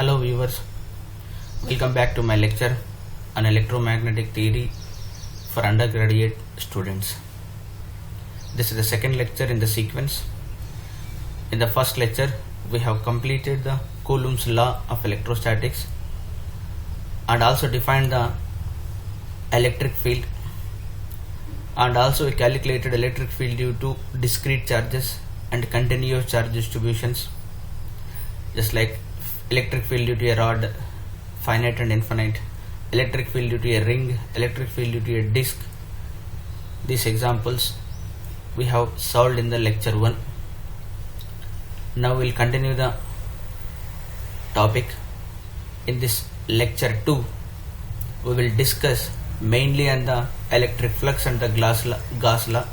Hello viewers, welcome back to my lecture on electromagnetic theory for undergraduate students. This is the second lecture in the sequence. In the first lecture, we have completed the Coulomb's law of electrostatics and also defined the electric field, and also we calculated electric field due to discrete charges and continuous charge distributions, just like electric field due to a rod, finite and infinite, electric field due to a ring, electric field due to a disc. These examples we have solved in the lecture 1. Now we'll continue the topic. In this lecture 2, we will discuss mainly on the electric flux and the Gauss law.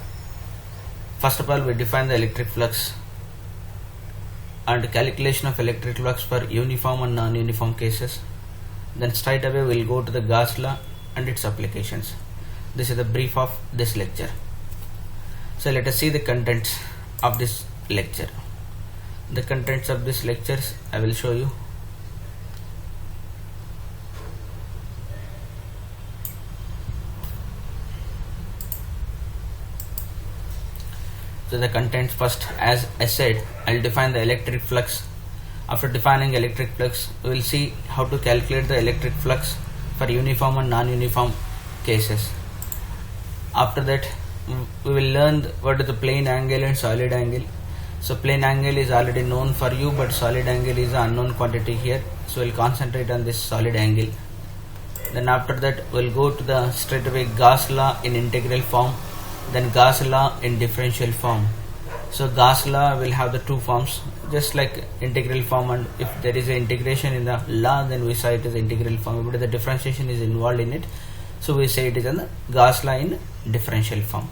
First of all, we define the electric flux and calculation of electric flux for uniform and non-uniform cases. Then straight away we'll go to the Gauss law and its applications. This is the brief of this lecture. So let us see the contents of this lecture. The contents of this lectures I will show you. So the contents first, as I said, I'll define the electric flux. After defining electric flux, we will see how to calculate the electric flux for uniform and non-uniform cases. After that, we will learn what is the plane angle and solid angle. So plane angle is already known for you, but solid angle is an unknown quantity here. So we'll concentrate on this solid angle. Then after that, we'll go to the straight away Gauss law in integral form, then Gauss law in differential form. So Gauss law will have the two forms, just like integral form, and if there is an integration in the law, then we say it is integral form, but the differentiation is involved in it, so we say it is in the Gauss law in differential form.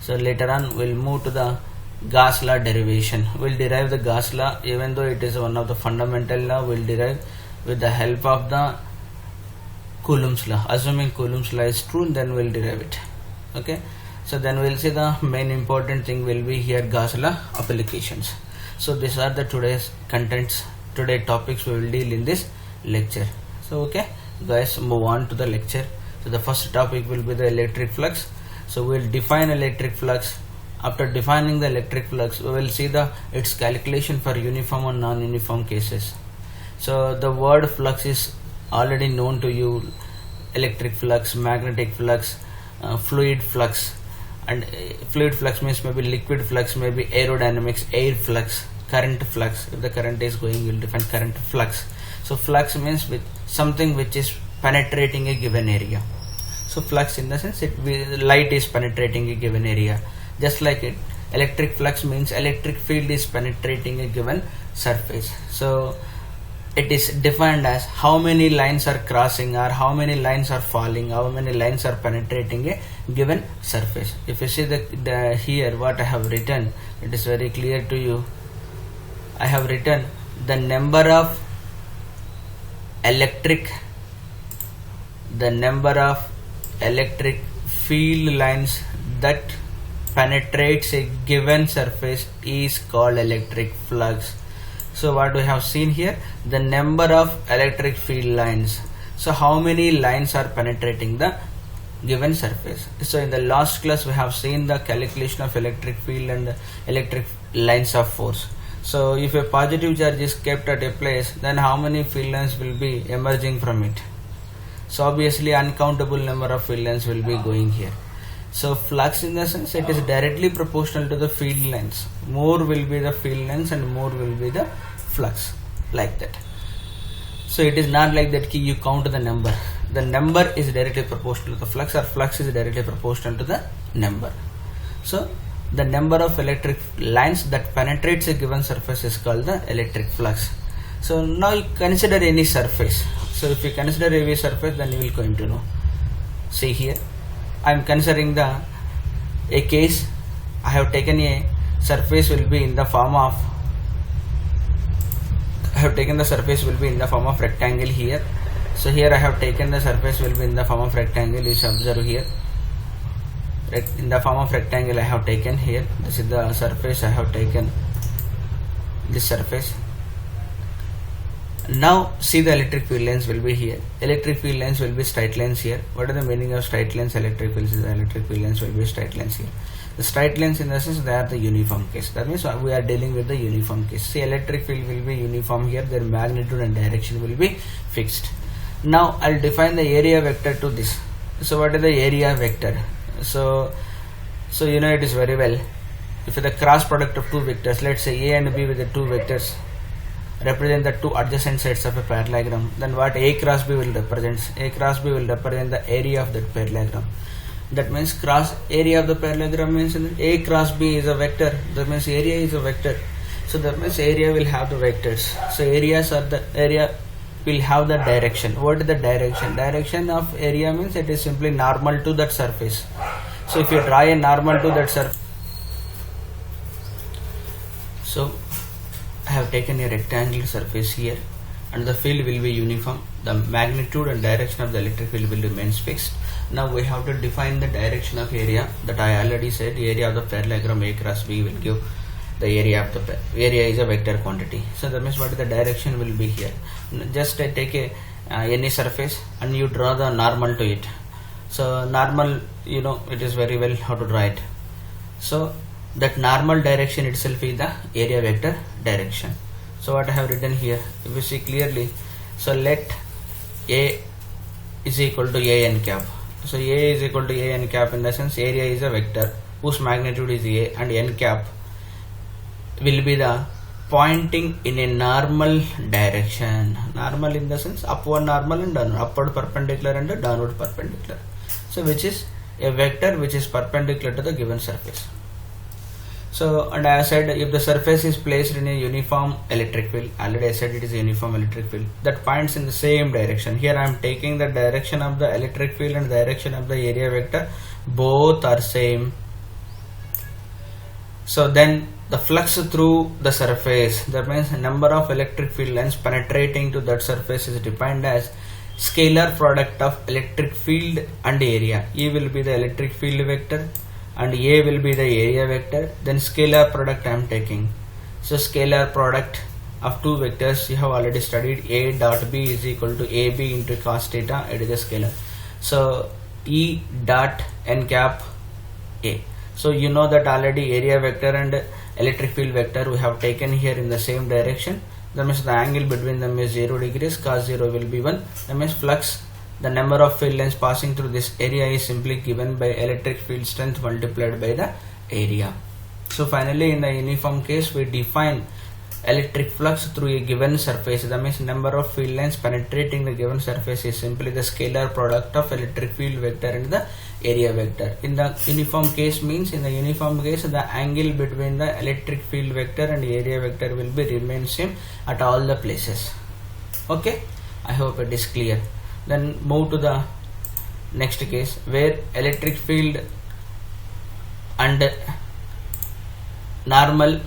So later on we'll move to the Gauss law derivation. We'll derive the Gauss law, even though it is one of the fundamental law, we'll derive with the help of the Coulomb's law. Assuming Coulomb's law is true, then we'll derive it. Okay. So then we'll see the main important thing will be here Gauss law applications. So these are the today's contents, today topics we will deal in this lecture. So okay guys, move on to the lecture. So the first topic will be the electric flux. So we'll define electric flux. After defining the electric flux, we will see its calculation for uniform and non-uniform cases. So the word flux is already known to you: electric flux, magnetic flux, fluid flux. And fluid flux means maybe liquid flux, maybe aerodynamics, air flux, current flux. If the current is going, we'll define current flux. So flux means with something which is penetrating a given area. So flux in the sense light is penetrating a given area. Just like it, electric flux means electric field is penetrating a given surface. So it is defined as how many lines are crossing, or how many lines are falling, how many lines are penetrating a given surface. If you see the here what I have written, it is very clear to you. I have written the number of electric field lines that penetrates a given surface is called electric flux. So what we have seen here, the number of electric field lines. So how many lines are penetrating the given surface. So in the last class we have seen the calculation of electric field and electric lines of force. So if a positive charge is kept at a place, then how many field lines will be emerging from it? So obviously uncountable number of field lines will be going here. So flux in the sense it is directly proportional to the field lines. More will be the field lines and more will be the flux, like that. So it is not like that you count the number. The number is directly proportional to the flux, or flux is directly proportional to the number. So the number of electric lines that penetrates a given surface is called the electric flux. So now you consider any surface. So if you consider any surface, then you will going to know. See here, I am considering a case. I have taken a surface will be in the form of rectangle here. So here I have taken the surface will be in the form of rectangle. You should observe here. In the form of rectangle I have taken here. This is the surface I have taken. This surface Now see the electric field lines will be here. Electric field lines will be straight lines here. What is the meaning of straight lines? Electric fields, the electric field lines will be straight lines here. The straight lines in the sense they are the uniform case. That means we are dealing with the uniform case. See, electric field will be uniform here. Their magnitude and direction will be fixed. Now I'll define the area vector to this. So what is the area vector? So you know it is very well. If the cross product of two vectors, let's say A and B with the two vectors represent the two adjacent sides of a parallelogram, then what A cross B will represent? A cross B will represent the area of that parallelogram. That means cross area of the parallelogram means A cross B is a vector. That means area is a vector. So that means area will have the vectors. So areas are the area will have the direction. What is the direction? Direction of area means it is simply normal to that surface. So if you draw a normal to that surface, so I have taken a rectangular surface here and the field will be uniform. The magnitude and direction of the electric field will remain fixed. Now we have to define the direction of area that I already said. The area of the parallelogram A cross B will give the area of the area is a vector quantity. So that means what is the direction will be here. Just take a any surface and you draw the normal to it. So normal, you know it is very well how to draw it. So that normal direction itself is the area vector direction. So what I have written here, if you see clearly, so let A is equal to A n cap. So A is equal to A n cap in the sense area is a vector whose magnitude is A and n cap will be the pointing in a normal direction. Normal in the sense upward normal and downward, upward perpendicular and downward perpendicular. So which is a vector which is perpendicular to the given surface. So and I said if the surface is placed in a uniform electric field, already I said it is a uniform electric field that points in the same direction. Here I am taking the direction of the electric field and direction of the area vector, both are same. So then the flux through the surface, that means the number of electric field lines penetrating to that surface is defined as scalar product of electric field and area. E will be the electric field vector and A will be the area vector. Then scalar product I am taking. So scalar product of two vectors you have already studied. A dot B is equal to AB into cos theta. It is a scalar. So E dot n cap A. So you know that already area vector and electric field vector we have taken here in the same direction. That means the angle between them is 0 degrees. Cos 0 will be 1. That means flux, the number of field lines passing through this area is simply given by electric field strength multiplied by the area. So finally in the uniform case we define electric flux through a given surface. That means number of field lines penetrating the given surface is simply the scalar product of electric field vector and the area vector. In the uniform case means in the uniform case the angle between the electric field vector and area vector will be remain same at all the places. Okay, I hope it is clear. Then move to the next case where electric field and normal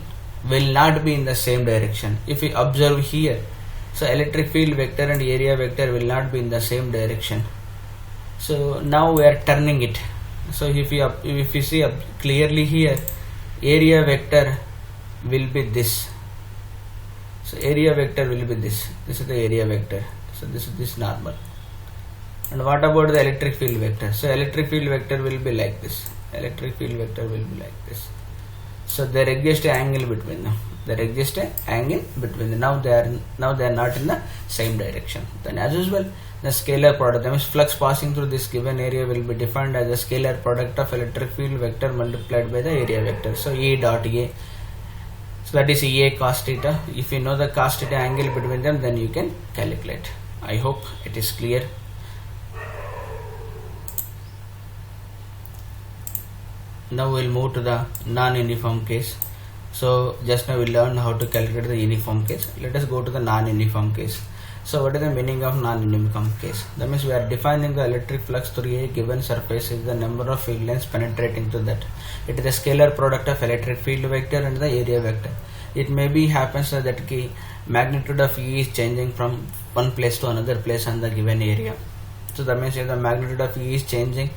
will not be in the same direction. If we observe here, so electric field vector and area vector will not be in the same direction. So now we are turning it. So if you see clearly here, area vector will be this. So area vector will be this. This is the area vector. So this is this normal. And what about the electric field vector? So electric field vector will be like this. Electric field vector will be like this. So there exists an angle between them. There exists an angle between them. Now they are not in the same direction. Then as usual, the scalar product, that means flux passing through this given area will be defined as a scalar product of electric field vector multiplied by the area vector. So E dot A. So that is EA cos theta. If you know the cos theta angle between them, then you can calculate. I hope it is clear. Now we'll move to the non-uniform case. So just now we learned how to calculate the uniform case. Let us go to the non-uniform case. So what is the meaning of non-uniform case? That means we are defining the electric flux through a given surface is the number of field lines penetrating to that. It is a scalar product of electric field vector and the area vector. It may be happens that the magnitude of E is changing from one place to another place on the given area. So that means if the magnitude of E is changing,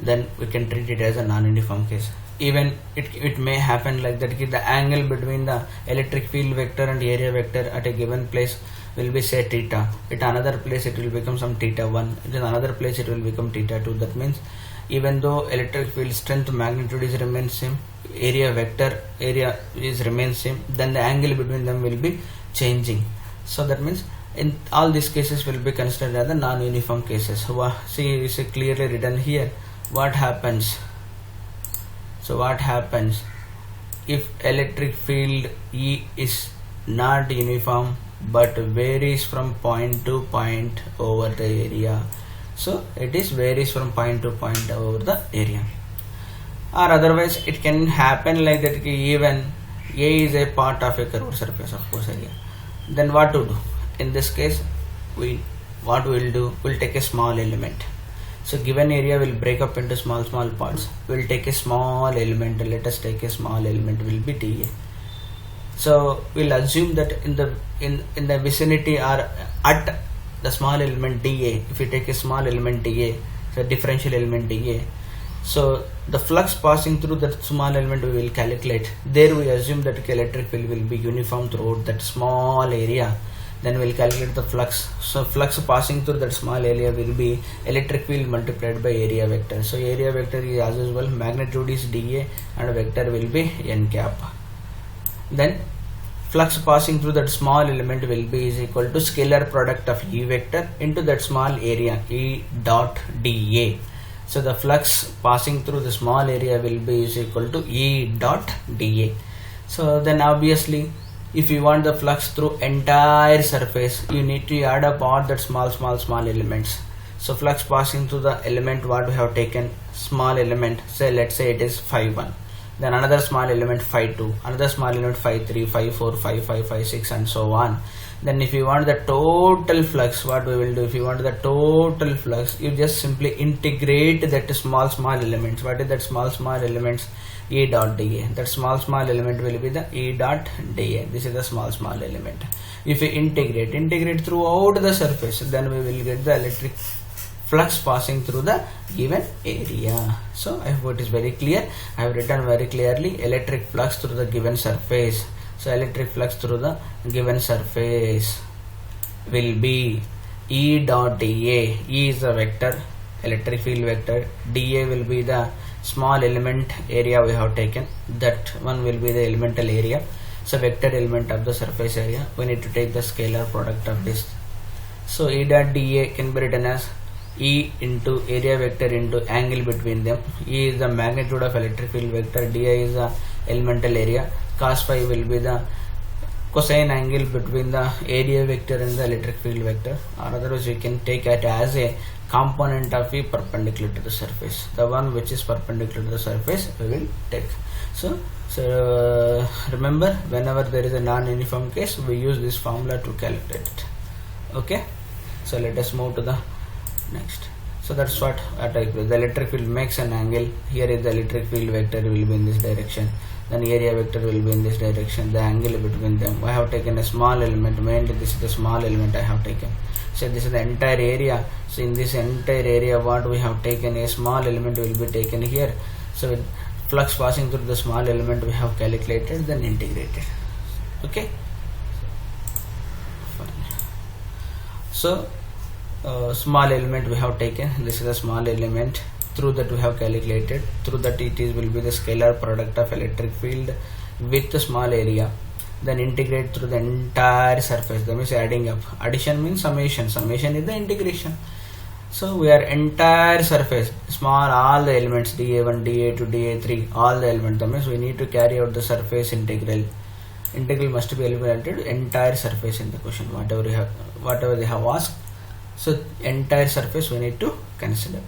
then we can treat it as a non-uniform case. even it may happen like that, the angle between the electric field vector and area vector at a given place will be say theta. At another place it will become some theta 1. In another place it will become theta 2. That means even though electric field strength magnitude is remains same, area vector area is remains same, then the angle between them will be changing. So that means in all these cases will be considered as the non-uniform cases. See, it's clearly written here what happens. So what happens if electric field E is not uniform but varies from point to point over the area. So it is varies from point to point over the area, or otherwise it can happen like that even A is a part of a curved surface of course area. Then what to do? In this case what we will do, we'll take a small element. So given area will break up into small parts. We'll take a small element. Let us take a small element will be dA. So we'll assume that in the vicinity or at the small element dA, if we take a small element dA, so differential element dA, so the flux passing through that small element we will calculate. There we assume that electric field will be uniform throughout that small area. Then we'll calculate the flux. So flux passing through that small area will be electric field multiplied by area vector. So area vector is as usual, magnitude is dA and vector will be n cap. Then flux passing through that small element will be is equal to scalar product of E vector into that small area E dot dA. So the flux passing through the small area will be is equal to E dot dA. So then obviously if you want the flux through entire surface, you need to add up all that small elements. So flux passing through the element what we have taken, small element, say let's say it is phi 1, then another small element phi 2, another small element phi 3, phi 4, phi 5, phi 6 and so on. Then if you want the total flux, what we will do, if you want the total flux, you just simply integrate that small elements. What is that small elements? E dot dA. That small element will be the E dot dA. This is the small element. If we integrate throughout the surface, then we will get the electric flux passing through the given area. So I hope it is very clear. I have written very clearly electric flux through the given surface. So electric flux through the given surface will be E dot dA. E is the vector, electric field vector. dA will be the small element area we have taken. That one will be the elemental area. So vector element of the surface area. We need to take the scalar product of this. So E dot dA can be written as E into area vector into angle between them. E is the magnitude of electric field vector. dA is the elemental area. Cos phi will be the cosine angle between the area vector and the electric field vector, or otherwise we can take it as a component of E perpendicular to the surface. The one which is perpendicular to the surface we will take. So remember, whenever there is a non-uniform case, we use this formula to calculate it. Okay, so let us move to the next. So that's what the electric field makes an angle. Here is the electric field vector will be in this direction, then area vector will be in this direction. The angle between them, I have taken a small element, mainly this is the small element I have taken. So this is the entire area. So in this entire area what we have taken, a small element will be taken here. So with flux passing through the small element we have calculated, then integrated. Okay, so small element we have taken, this is a small element, through that we have calculated, through that it is will be the scalar product of electric field with the small area, then integrate through the entire surface. That means adding up. Addition means summation is the integration. So we are entire surface, small, all the elements dA1, dA2, dA3, all the elements. That means we need to carry out the surface integral. Integral must be eliminated entire surface in the question, whatever they have asked. So entire surface we need to consider.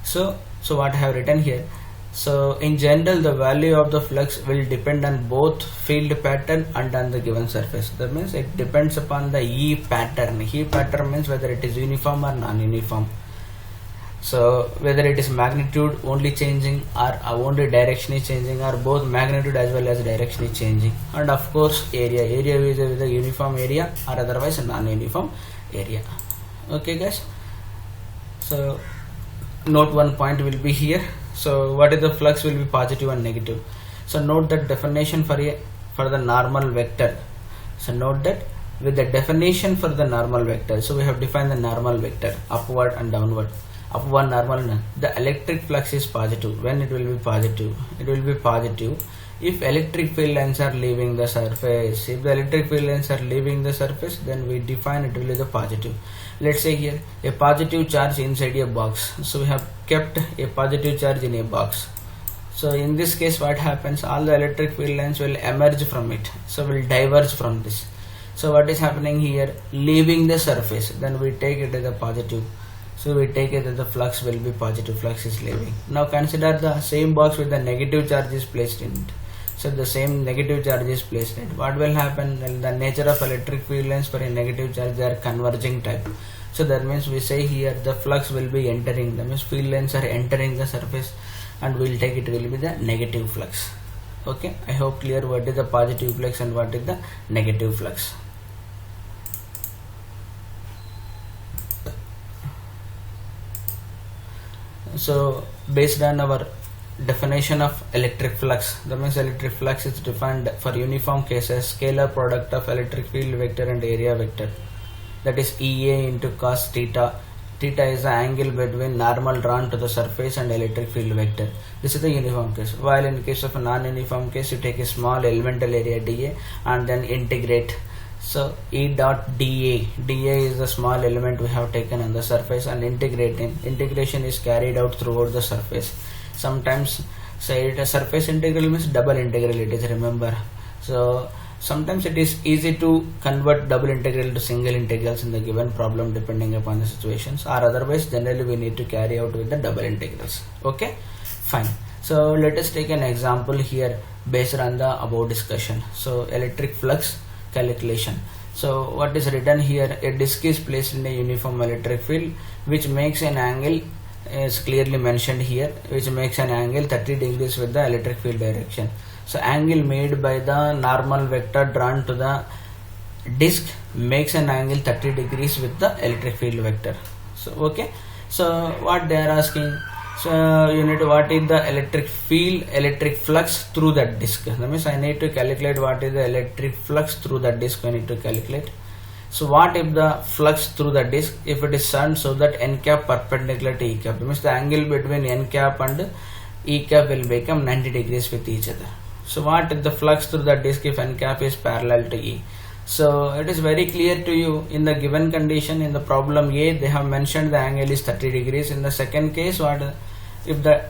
So what I have written here, so in general the value of the flux will depend on both field pattern and on the given surface. That means it depends upon the E pattern. E pattern means whether it is uniform or non-uniform. So whether it is magnitude only changing or only direction is changing, or both magnitude as well as direction is changing, and of course area is with a uniform area or otherwise a non-uniform area. Okay guys, so note one point will be here. So what is the flux will be positive and negative. So note that definition for the normal vector. So note that with the definition for the normal vector, so we have defined the normal vector upward and downward. Upward normal, the electric flux is positive. When it will be positive? It will be positive if electric field lines are leaving the surface. If the electric field lines are leaving the surface, then we define it will be the positive. Let's say here a positive charge inside a box. So we have kept a positive charge in a box. So in this case what happens, all the electric field lines will emerge from it, so will diverge from this. So what is happening here, leaving the surface, then we take it as a positive. So we take it that the flux will be positive, flux is leaving. Now consider the same box with the negative charge is placed in it. So the same negative charge is placed in it. What will happen, then the nature of electric field lines for a negative charge, they are converging type. So that means we say here the flux will be entering, that means field lines are entering the surface, and we'll take it will be the negative flux. Okay, I hope clear what is the positive flux and what is the negative flux. So based on our definition of electric flux, that means electric flux is defined for uniform cases scalar product of electric field vector and area vector, that is EA into cos theta. Theta is the angle between normal drawn to the surface and electric field vector. This is the uniform case. While in case of a non-uniform case, you take a small elemental area dA and then integrate. So E dot dA, dA is the small element we have taken on the surface and integrating. Integration is carried out throughout the surface. Sometimes say it a surface integral means double integral it is, remember. So sometimes it is easy to convert double integral to single integrals in the given problem depending upon the situations, or otherwise generally we need to carry out with the double integrals. Okay, fine. So let us take an example here based on the above discussion. So electric flux calculation. So what is written here, a disk is placed in a uniform electric field which makes an angle, is clearly mentioned here, which makes an angle 30 degrees with the electric field direction. So angle made by the normal vector drawn to the disk makes an angle 30 degrees with the electric field vector. So okay, so what they are asking, so you need to, what is the electric field, electric flux through that disk. That means I need to calculate what is the electric flux through the disk. I need to calculate. So what if the flux through the disk, if it is turned so that n cap perpendicular to e cap, that means the angle between n cap and e cap will become 90 degrees with each other. So what is the flux through the disk if n cap is parallel to E? So it is very clear to you in the given condition. In the problem A, they have mentioned the angle is 30 degrees. In the second case, what if the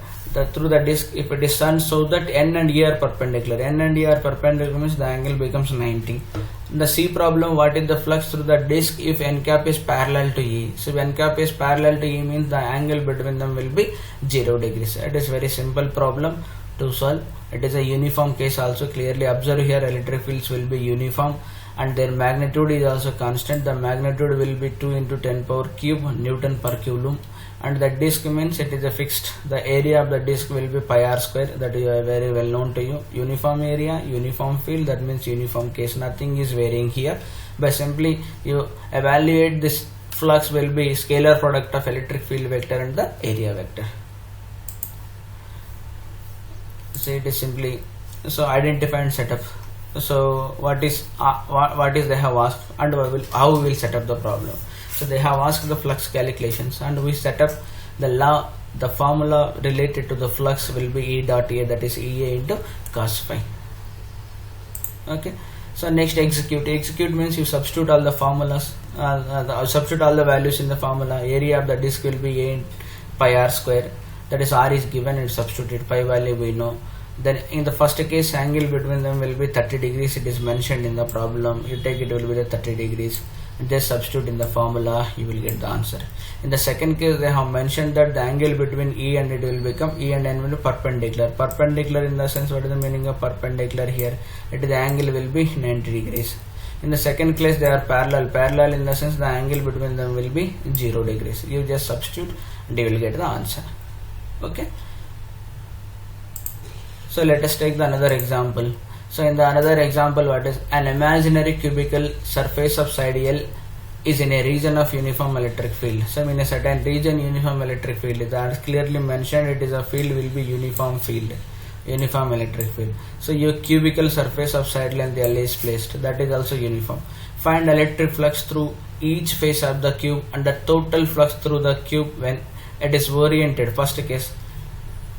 through the disk, if it is turned so that n and E are perpendicular, n and E are perpendicular means the angle becomes 90. In the C problem, what is the flux through the disk if n cap is parallel to E? So if n cap is parallel to E means the angle between them will be 0 degrees. It is very simple problem to solve. It is a uniform case also. Clearly observe here, electric fields will be uniform and their magnitude is also constant. The magnitude will be 2 into 10 power cube Newton per coulomb, and the disk means it is a fixed. The area of the disk will be pi r square, that is very well known to you. Uniform area, uniform field, that means uniform case. Nothing is varying here. By simply you evaluate this flux will be scalar product of electric field vector and the area vector. So it is simply, so identify and set up. So what is they have asked and how we will set up the problem. So they have asked the flux calculations and we set up the law. The formula related to the flux will be E dot A, that is EA into cos phi. Okay, so next execute. Execute means you substitute all the formulas, substitute all the values in the formula. Area of the disk will be A pi r square, that is R is given and substituted, pi value we know. Then in the first case, angle between them will be 30 degrees. It is mentioned in the problem. You take it will be the 30 degrees. Just substitute in the formula, you will get the answer. In the second case, they have mentioned that the angle between E and it will become E and N will be perpendicular. Perpendicular in the sense, what is the meaning of perpendicular here? It is the angle will be 90 degrees. In the second case, they are parallel. Parallel in the sense the angle between them will be 0 degrees. You just substitute and you will get the answer. Okay. So let us take the another example. So in the another example, what is an imaginary cubical surface of side L is in a region of uniform electric field. So in a certain region uniform electric field, that is clearly mentioned, it is a field will be uniform field, uniform electric field. So your cubical surface of side length L is placed, that is also uniform. Find electric flux through each face of the cube and the total flux through the cube when it is oriented. First case,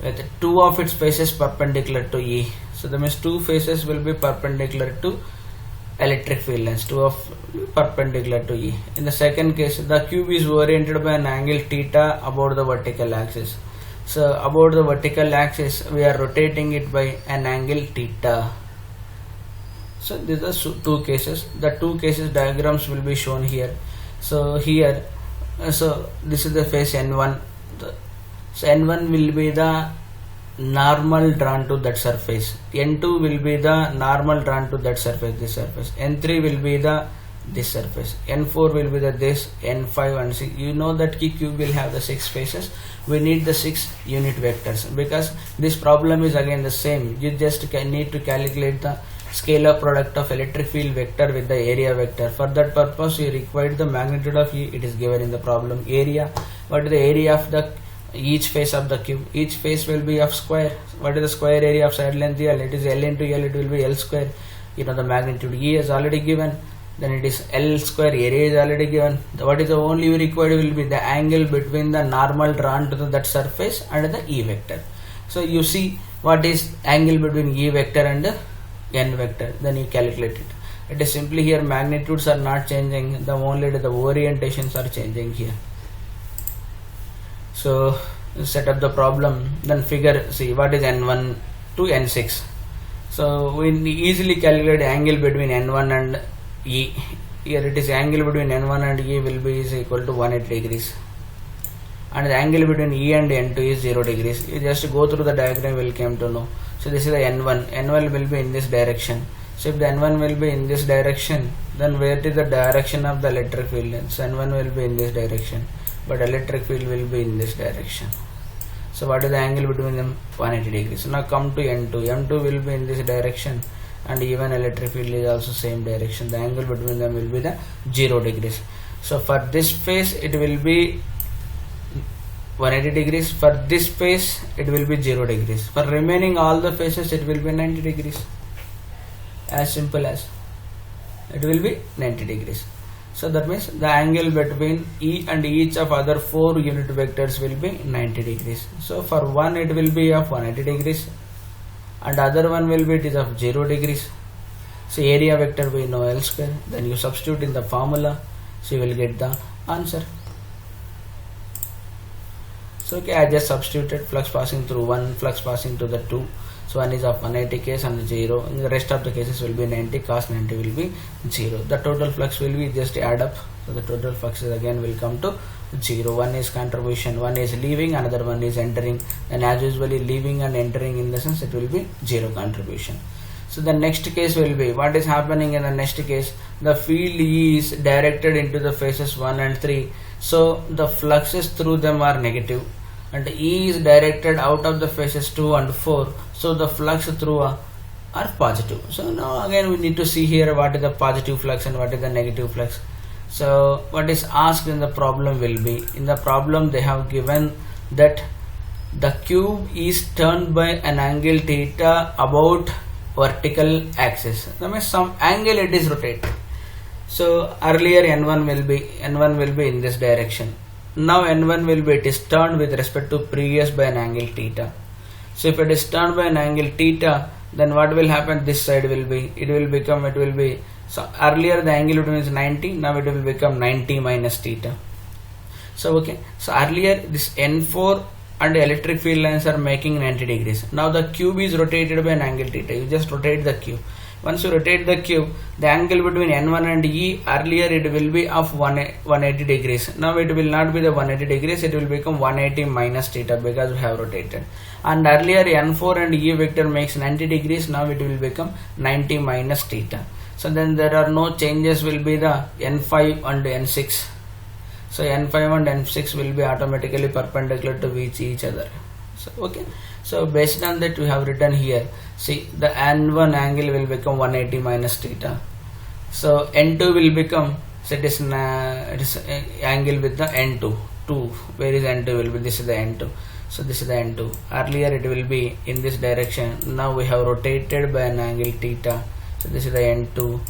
with two of its faces perpendicular to E. So that means two faces will be perpendicular to electric field lines, two of perpendicular to E. In the second case, the cube is oriented by an angle theta about the vertical axis. So about the vertical axis we are rotating it by an angle theta. So these are two cases. The two cases diagrams will be shown here. So here, so this is the face N1. So N1 will be the normal drawn to that surface, N2 will be the normal drawn to that surface, this surface, N3 will be the this surface, N4 will be the this, N5 and 6. You know that cube will have the 6 faces. We need the 6 unit vectors because this problem is again the same. You just need to calculate the scalar product of electric field vector with the area vector. For that purpose you require the magnitude of E. It is given in the problem. Area, what is the area of the each face of the cube? Each face will be of square. What is the square area of side length L? It is L into L, it will be L square. You know the magnitude. E is already given, then it is L square. Area is already given. What is the only required will be the angle between the normal drawn to that surface and the E vector. So you see what is angle between E vector and the N vector, then you calculate it. It is simply here magnitudes are not changing, the only the orientations are changing here. So set up the problem, then figure, see what is N1 to N6. So we easily calculate angle between N1 and E. Here it is angle between N1 and E will be is equal to 180 degrees, and the angle between E and N2 is 0 degrees. You just go through the diagram, will come to know. So this is the N1. N1 will be in this direction. So if the N1 will be in this direction, then where is the direction of the electric field? So N1 will be in this direction, but electric field will be in this direction. So what is the angle between them? 180 degrees. So now come to N2. M2 will be in this direction, and even electric field is also same direction. The angle between them will be the 0 degrees. So for this face it will be 180 degrees. For this face it will be 0 degrees. For remaining all the faces it will be 90 degrees. As simple as it will be 90 degrees. So that means the angle between E and each of other 4 unit vectors will be 90 degrees. So for one it will be of 180 degrees, and other one will be it is of 0 degrees. So area vector we know L square. Then you substitute in the formula, so you will get the answer. So okay, I just substituted flux passing through 1, flux passing to the 2. So one is of 180 case and 0. In the rest of the cases will be 90, cos 90 will be 0. The total flux will be just add up. So the total flux again will come to 0. One is contribution, one is leaving, another one is entering. And as usually leaving and entering, in the sense it will be 0 contribution. So the next case will be, what is happening in the next case? The field E is directed into the faces 1 and 3. So the fluxes through them are negative, and E is directed out of the faces 2 and 4. So the flux through are positive. So now again we need to see here what is the positive flux and what is the negative flux. So what is asked in the problem will be, in the problem they have given that the cube is turned by an angle theta about vertical axis. That means some angle it is rotated. So earlier N1 will be in this direction. Now N1 will be, it is turned with respect to previous by an angle theta. So if it is turned by an angle theta, then what will happen? This side will be, so earlier the angle between is 90, now it will become 90 minus theta. So okay, so earlier this N4 and electric field lines are making 90 degrees. Now the cube is rotated by an angle theta. You just rotate the cube. Once you rotate the cube, the angle between N1 and E, earlier it will be of 180 degrees. Now it will not be the 180 degrees, it will become 180 minus theta because we have rotated. And earlier N4 and E vector makes 90 degrees, now it will become 90 minus theta. So then there are no changes, will be the N5 and N6. So N5 and N6 will be automatically perpendicular to each other. So okay, so based on that we have written here, see the N1 angle will become 180 minus theta. So N2 will become So it is angle with the N2. Where is N2 will be? This is the N2. So this is the N2. Earlier it will be in this direction. Now we have rotated by an angle theta. So this is the N2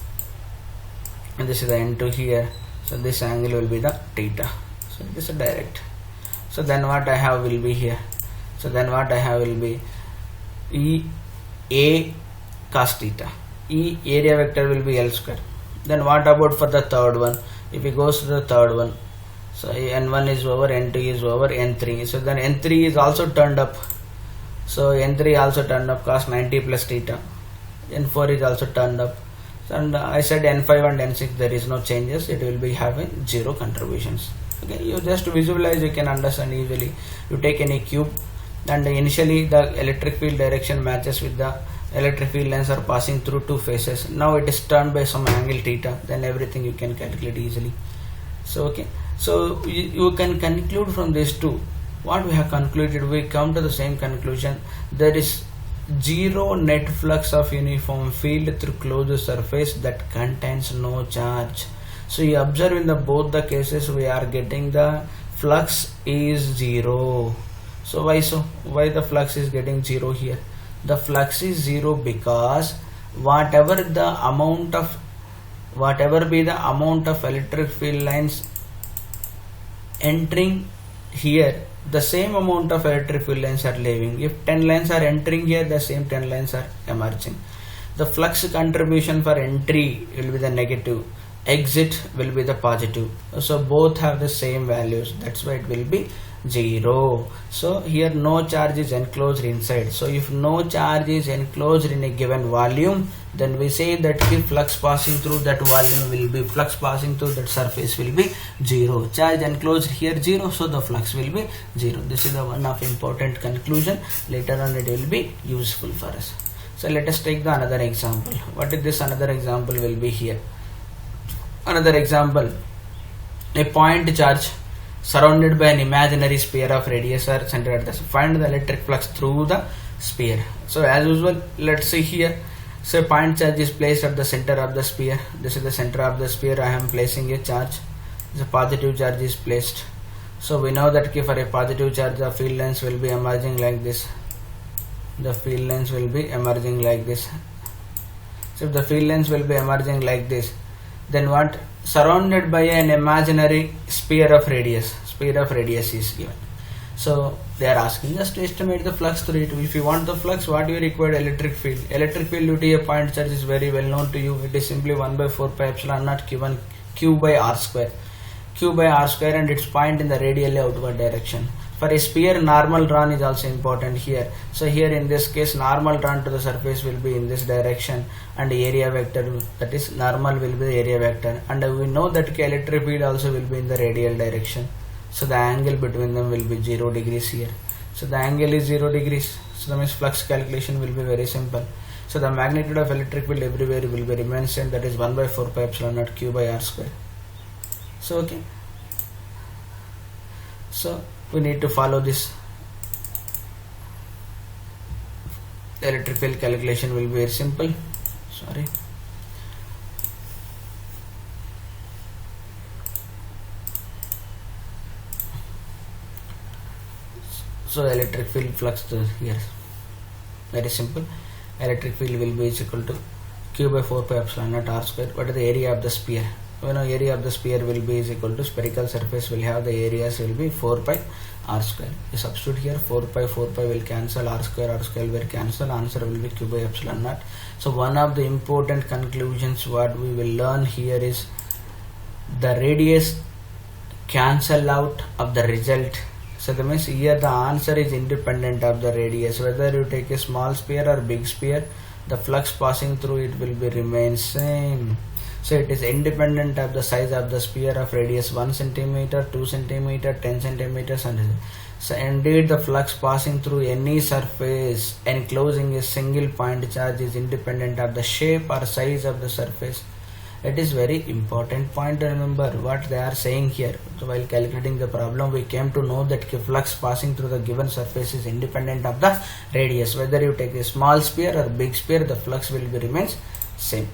and this is the N2 here. So this angle will be the theta. So this is direct. So then what I have will be here. So then what I have will be E A cos theta. E area vector will be L square. Then what about for the third one? If it goes to the third one, so N1 is over, N2 is over, N3. So then N3 is also turned up. So N3 also turned up cos 90 plus theta. N4 is also turned up. And I said N5 and N6 there is no changes. It will be having zero contributions. Okay, you just visualize, you can understand easily. You take any cube and initially the electric field direction matches with the electric field lines are passing through two faces. Now it is turned by some angle theta, then everything you can calculate easily. So okay, so you can conclude from this two. What we have concluded, we come to the same conclusion. There is zero net flux of uniform field through closed surface that contains no charge. So you observe in the both the cases we are getting the flux is zero. So why the flux is getting zero here? The flux is zero because whatever be the amount of electric field lines entering here, the same amount of electric field lines are leaving. If 10 lines are entering here, the same 10 lines are emerging. The flux contribution for entry will be the negative, exit will be the positive. So both have the same values, that's why it will be 0. So here no charge is enclosed inside. So if no charge is enclosed in a given volume, then we say that the flux passing through that volume will be, flux passing through that surface will be 0. Charge enclosed here 0, so the flux will be 0. This is the one of important conclusion. Later on it will be useful for us. So let us take the another example. What is this another example will be here? Another example, a point charge surrounded by an imaginary sphere of radius or center at the, find the electric flux through the sphere. So as usual, let's see here. So a point charge is placed at the center of the sphere. This is the center of the sphere. I am placing a charge. The positive charge is placed. So we know that for a positive charge, the field lines will be emerging like this. The field lines will be emerging like this. So if the field lines will be emerging like this, then what? Surrounded by an imaginary sphere of radius is given. So they are asking us to estimate the flux through it. If you want the flux, what do you require? Electric field. Electric field due to a point charge is very well known to you. It is simply 1 by 4 pi epsilon naught q by r square. Q by r square and its point in the radially outward direction. For a sphere, normal drawn is also important here. So here in this case, normal drawn to the surface will be in this direction, and area vector, that is normal, will be the area vector. And we know that electric field also will be in the radial direction. So the angle between them will be 0 degrees here. So the angle is 0 degrees. So that means flux calculation will be very simple. So the magnitude of electric field everywhere will be remain same, that is 1 by 4 pi epsilon naught q by r square. So okay. So we need to follow this. The electric field calculation will be very simple. Sorry. So electric field flux here, very simple. Electric field will be equal to q by 4 pi epsilon naught r square. What is the area of the sphere? You know, area of the sphere will be equal to spherical surface will have the areas will be 4 pi r square. You substitute here 4 pi will cancel, r square will cancel, answer will be q by epsilon naught. So one of the important conclusions what we will learn here is the radius cancel out of the result. So that means here the answer is independent of the radius. Whether you take a small sphere or big sphere, the flux passing through it will be remain same. So it is independent of the size of the sphere of radius 1 centimeter, 2 centimeter, 10 centimeters, and so indeed the flux passing through any surface enclosing a single point charge is independent of the shape or size of the surface. It is very important point to remember what they are saying here. So while calculating the problem, we came to know that flux passing through the given surface is independent of the radius. Whether you take a small sphere or big sphere, the flux will be remains same.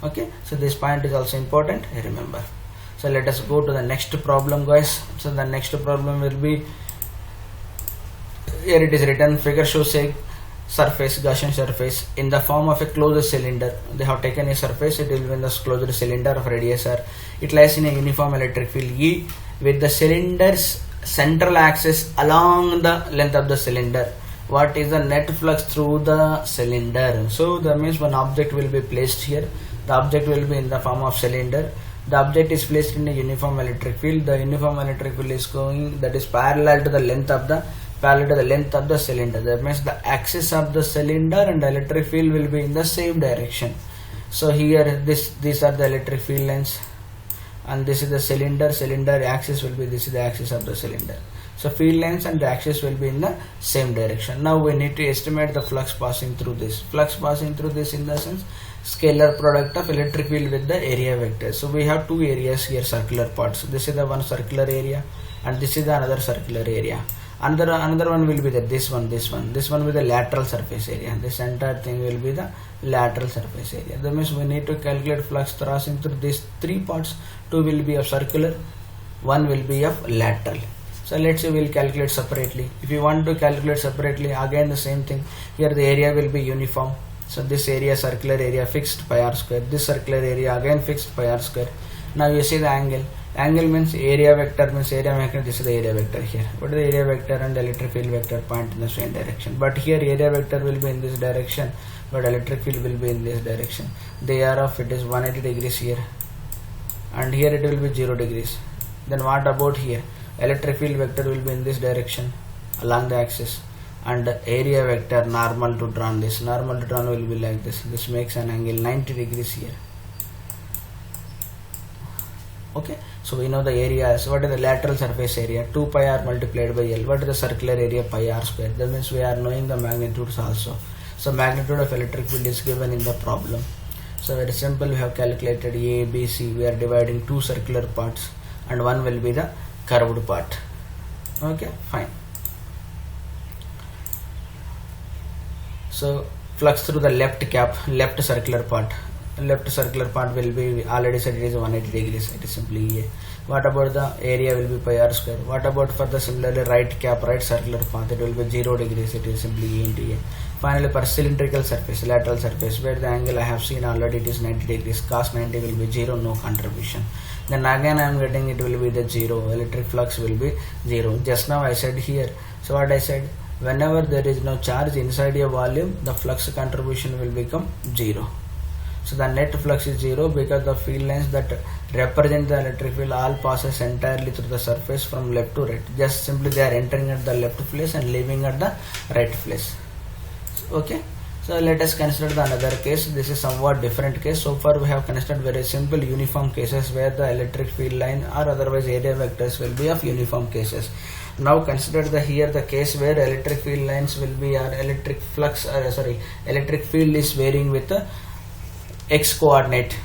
Okay, so this point is also important, remember. So let us go to the next problem, guys. So the next problem will be, here it is written, figure shows a surface, Gaussian surface in the form of a closed cylinder. They have taken a surface, it will be in the closed cylinder of radius r. It lies in a uniform electric field E with the cylinder's central axis along the length of the cylinder. What is the net flux through the cylinder? So that means one object will be placed here. The object will be in the form of cylinder. The object is placed in a uniform electric field. The uniform electric field is going, that is parallel to the length of the cylinder. That means the axis of the cylinder and the electric field will be in the same direction. So here these are the electric field lines, and this is the cylinder axis will be, this is the axis of the cylinder. So field lines and the axis will be in the same direction. Now we need to estimate the flux passing through this. Flux passing through this in the sense scalar product of electric field with the area vector. So we have two areas here, circular parts. This is the one circular area and this is the another circular area. Another one will be this one will be the lateral surface area. This entire thing will be the lateral surface area. That means we need to calculate flux passing through these three parts. Two will be of circular, one will be of lateral. So let's say we'll calculate separately. If you want to calculate separately, again the same thing. Here the area will be uniform. So this area, circular area, fixed pi r square. This circular area again fixed pi r square. Now you see the angle. Angle means area vector means area vector. This is the area vector here. What is the area vector and the electric field vector point in the same direction? But here area vector will be in this direction, but electric field will be in this direction. They are of, it is 180 degrees here, and here it will be 0 degrees. Then what about here? Electric field vector will be in this direction along the axis, and the area vector normal to drawn, this normal to drawn will be like this. This makes an angle 90 degrees here. Okay, so we know the areas. What is the lateral surface area? 2 pi r multiplied by L. What is the circular area? Pi r square. That means we are knowing the magnitudes also. So magnitude of electric field is given in the problem. So very simple, we have calculated A, B, C. We are dividing two circular parts and one will be the curved part. Okay, fine. So flux through the left circular part. Left circular part will be, already said it is 180 degrees. It is simply A. What about the area will be pi r square? What about for the similarly right circular path? It will be 0 degrees. It is simply A into A. Finally, for cylindrical surface, lateral surface, where the angle I have seen already, it is 90 degrees. Cos 90 will be 0, no contribution. Then again I am getting, it will be the 0. Electric flux will be 0. Just now I said here. So what I said, whenever there is no charge inside a volume, the flux contribution will become 0. So the net flux is 0 because the field lines that represent the electric field all passes entirely through the surface from left to right. Just simply they are entering at the left place and leaving at the right place. Okay. So let us consider the another case. This is somewhat different case. So far we have considered very simple uniform cases where the electric field line or otherwise area vectors will be of uniform cases. Now consider the case where electric field lines will be, or electric flux, electric field is varying with the x coordinate.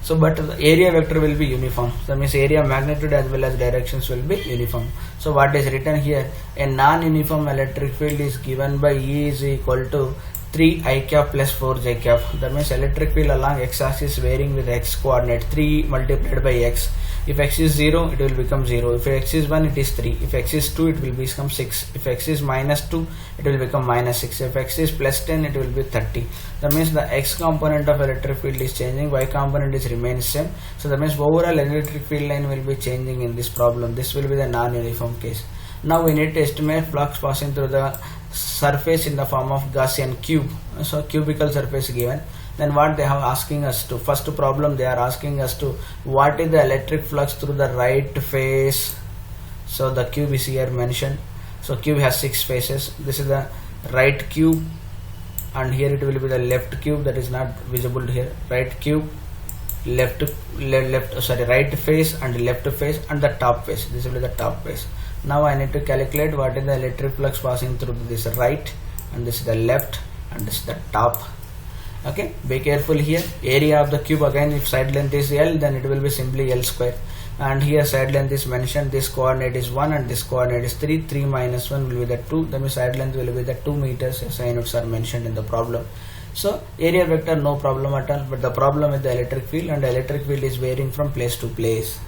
So but the area vector will be uniform. That means area magnitude as well as directions will be uniform. So what is written here, a non-uniform electric field is given by E is equal to 3 I cap plus 4 j cap. That means electric field along x axis varying with x coordinate 3 multiplied by x. If x is 0, it will become 0. If x is 1, it is 3. If x is 2, it will become 6. If x is minus 2, it will become minus 6. If x is plus 10, it will be 30. That means the x component of electric field is changing, y component is remains same. So that means overall electric field line will be changing in this problem. This will be the non-uniform case. Now we need to estimate flux passing through the surface in the form of Gaussian cube. So cubical surface given. Then what they have asking us to, first problem they are asking us to, what is the electric flux through the right face. So the cube is here mentioned. So cube has 6 faces. This is the right cube, and here it will be the left cube, that is not visible here. Right cube, right face and left face, and the top face. This will be the top face. Now I need to calculate what is the electric flux passing through this right, and this is the left, and this is the top. Okay, be careful here. Area of the cube, again if side length is L, then it will be simply L square, and here side length is mentioned. This coordinate is 1 and this coordinate is 3. 3 minus 1 will be the 2. That means side length will be the 2 meters. SI units are mentioned in the problem. So area vector no problem at all, but the problem with the electric field, and the electric field is varying from place to place.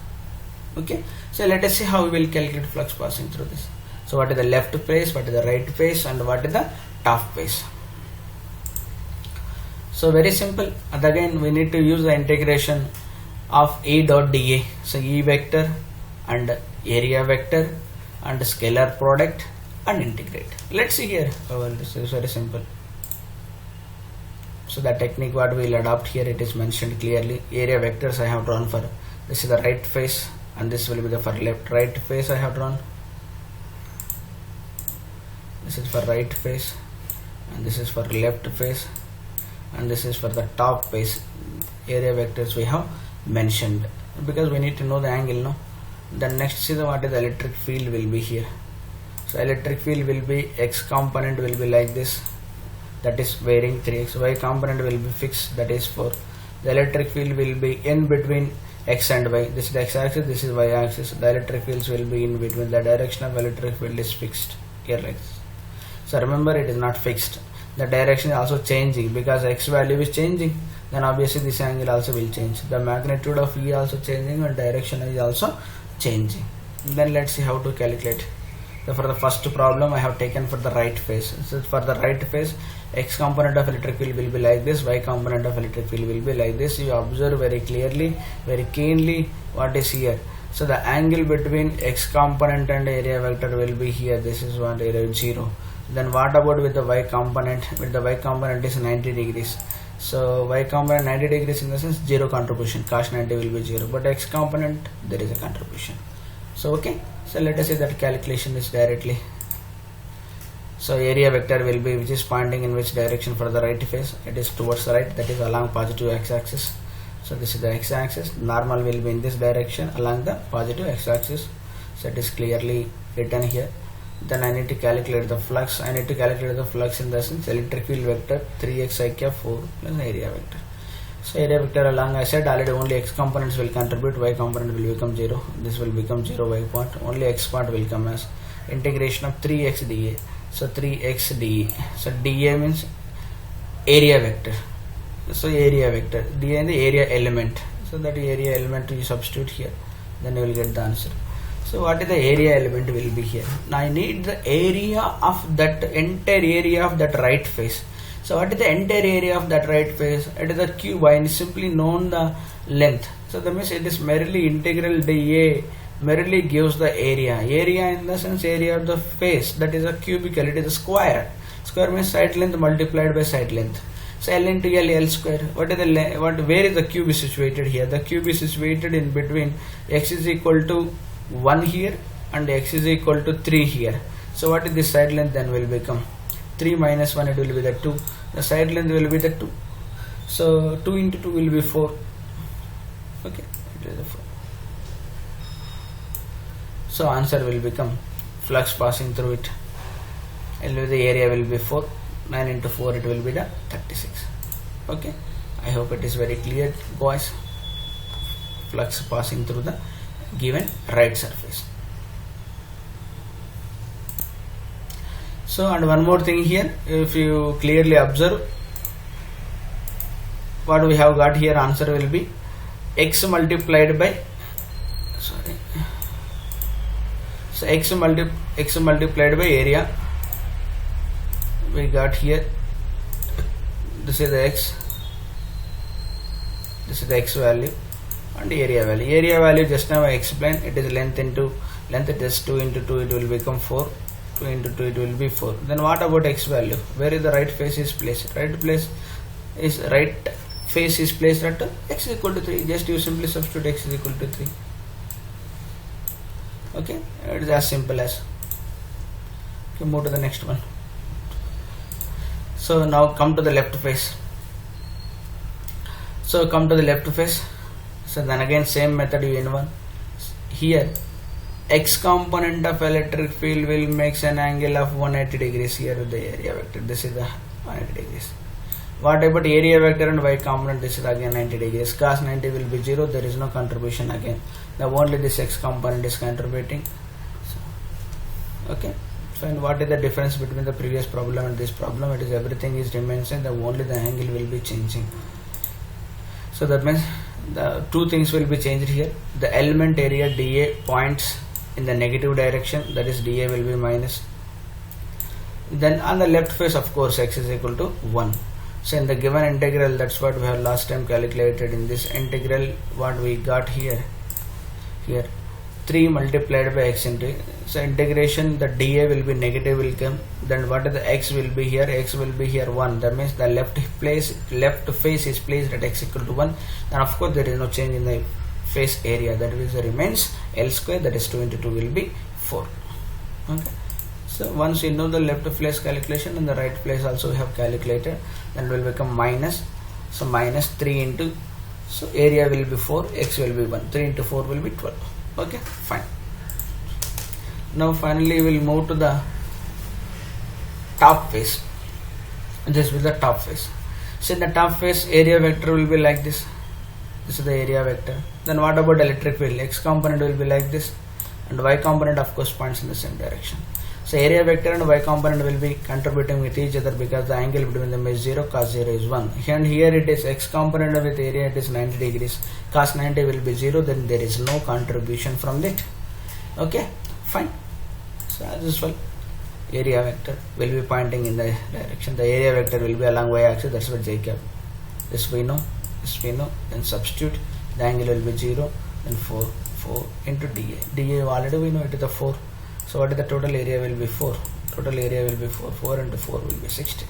Okay, so let us see how we will calculate flux passing through this. So what is the left face, what is the right face, and what is the top face? So very simple. And again we need to use the integration of E dot dA. So E vector and area vector and scalar product and integrate. Let's see here. This is very simple. So the technique what we will adopt here, it is mentioned clearly. Area vectors I have drawn for, this is the right face, and this will be the for left. Right face I have drawn. This is for right face, and this is for left face, and this is for the top face. Area vectors we have mentioned because we need to know the angle, no? Then next see the what is the electric field will be here. So electric field will be x component will be like this, that is varying 3x. Y component will be fixed, that is 4. The electric field will be in between x and y. This is the x axis, this is y axis. The electric fields will be in between. The direction of electric field is fixed here like this. So remember, it is not fixed. The direction is also changing because x value is changing. Then obviously this angle also will change. The magnitude of E also changing and direction is also changing. Then let's see how to calculate. So for the first problem I have taken for the right face. So for the right face, x component of electric field will be like this, y component of electric field will be like this. You observe very clearly, very keenly what is here. So the angle between x component and area vector will be here. This is one area 0. Then what about with the y component? With the y component is 90 degrees. So y component 90 degrees in the sense 0 contribution, cos 90 will be 0, but x component there is a contribution. So okay, so let us say that calculation is directly. So area vector will be which is pointing in which direction for the right face. It is towards the right, that is along positive x axis. So this is the x axis. Normal will be in this direction along the positive x axis. So it is clearly written here. Then I need to calculate the flux. I need to calculate the flux in the sense electric field vector 3x I cap 4 plus area vector. So area vector along, I said already only x components will contribute, y component will become 0. This will become 0 y part. Only x part will come as integration of 3x dA. So 3x dA. So dA means area vector. So area vector. dA is the area element. So that area element you substitute here. Then you will get the answer. So what is the area element will be here. Now I need the area of that entire area of that right face. So what is the entire area of that right face? It is the cube. I simply known the length. So that means it is merely integral dA merely gives the area. Area in the sense area of the face, that is a cubical, it is a square. Square means side length multiplied by side length. So L into L square. What is the where is the cube is situated here? The cube is situated in between x is equal to 1 here and x is equal to 3 here. So what is the side length then will become 3 minus 1, it will be the 2. The side length will be the 2. So 2 into 2 will be 4. Okay, it is a 4. So answer will become flux passing through it. The area will be 4. 9 into 4 it will be the 36. Okay, I hope it is very clear, boys. Flux passing through the given right surface. So and one more thing here, if you clearly observe what we have got here, answer will be x multiplied by so x multiplied by area. We got here, this is the x, this is the x value and area value. Area value just now I explained, it is length into length, it is 2 into 2, it will become 4. 2 into 2 it will be 4. Then what about x value? Where is the right face is placed? Right face is placed at x is equal to 3. Just you simply substitute x is equal to 3. Okay, it is as simple as. Okay, move to the next one. So now come to the left face. So come to the left face. So then again same method you in one. Here x component of electric field will makes an angle of 180 degrees here with the area vector. This is the 180 degrees. What about area vector and y component? This is again 90 degrees. Cos 90 will be 0. There is no contribution again. Now only this x component is contributing. So, okay. Fine. What is the difference between the previous problem and this problem? It is everything is remains and only the angle will be changing. So that means the two things will be changed here. The element area dA points in the negative direction, that is dA will be minus. Then on the left face, of course, x is equal to 1. So in the given integral, that's what we have last time calculated. In this integral, what we got here 3 multiplied by x into, so integration, the dA will be negative will come, then what is the x will be here, x will be here 1, that means the left face is placed at x equal to 1, and of course there is no change in the face area, that is remains L square, that is 2 into 2 will be 4. Okay, so once you know the left place calculation and the right place also we have calculated, then it will become minus, so minus 3 into, so area will be 4, x will be 1, 3 into 4 will be 12. Okay, fine. Now finally we will move to the top face. This will be the top face. So in the top face, area vector will be like this. This is the area vector. Then what about electric field? X component will be like this, and y component of course points in the same direction. So area vector and y component will be contributing with each other because the angle between them is 0, cos 0 is 1. And here it is x component with area, it is 90 degrees, cos 90 will be 0, then there is no contribution from that. Okay, fine. So as usual, area vector will be pointing in the direction. The area vector will be along y axis, that's what j cap. This we know, then substitute, the angle will be 0, then 4 into dA. dA already we know it is the 4. So what is the total area will be 4. Total area will be 4. 4 into 4 will be 16.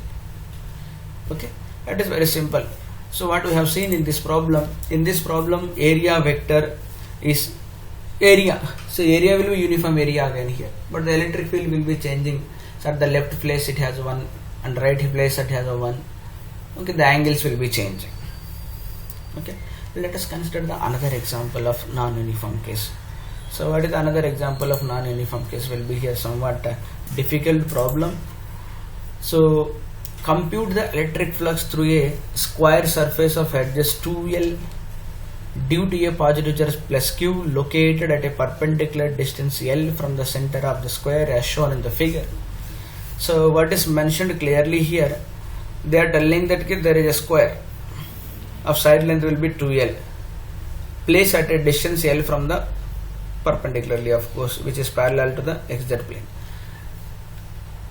Okay, that is very simple. So what we have seen in this problem, area vector is area. So area will be uniform area again here, but the electric field will be changing. So at the left place it has 1 and right place it has a 1. Okay, the angles will be changing. Okay, let us consider the another example of non-uniform case. So what is another example of non-uniform case will be here somewhat difficult problem. So compute the electric flux through a square surface of edges 2L due to a positive charge plus Q located at a perpendicular distance L from the center of the square as shown in the figure. So what is mentioned clearly here, they are telling that there is a square of side length will be 2L placed at a distance L from the perpendicularly, of course, which is parallel to the xz plane.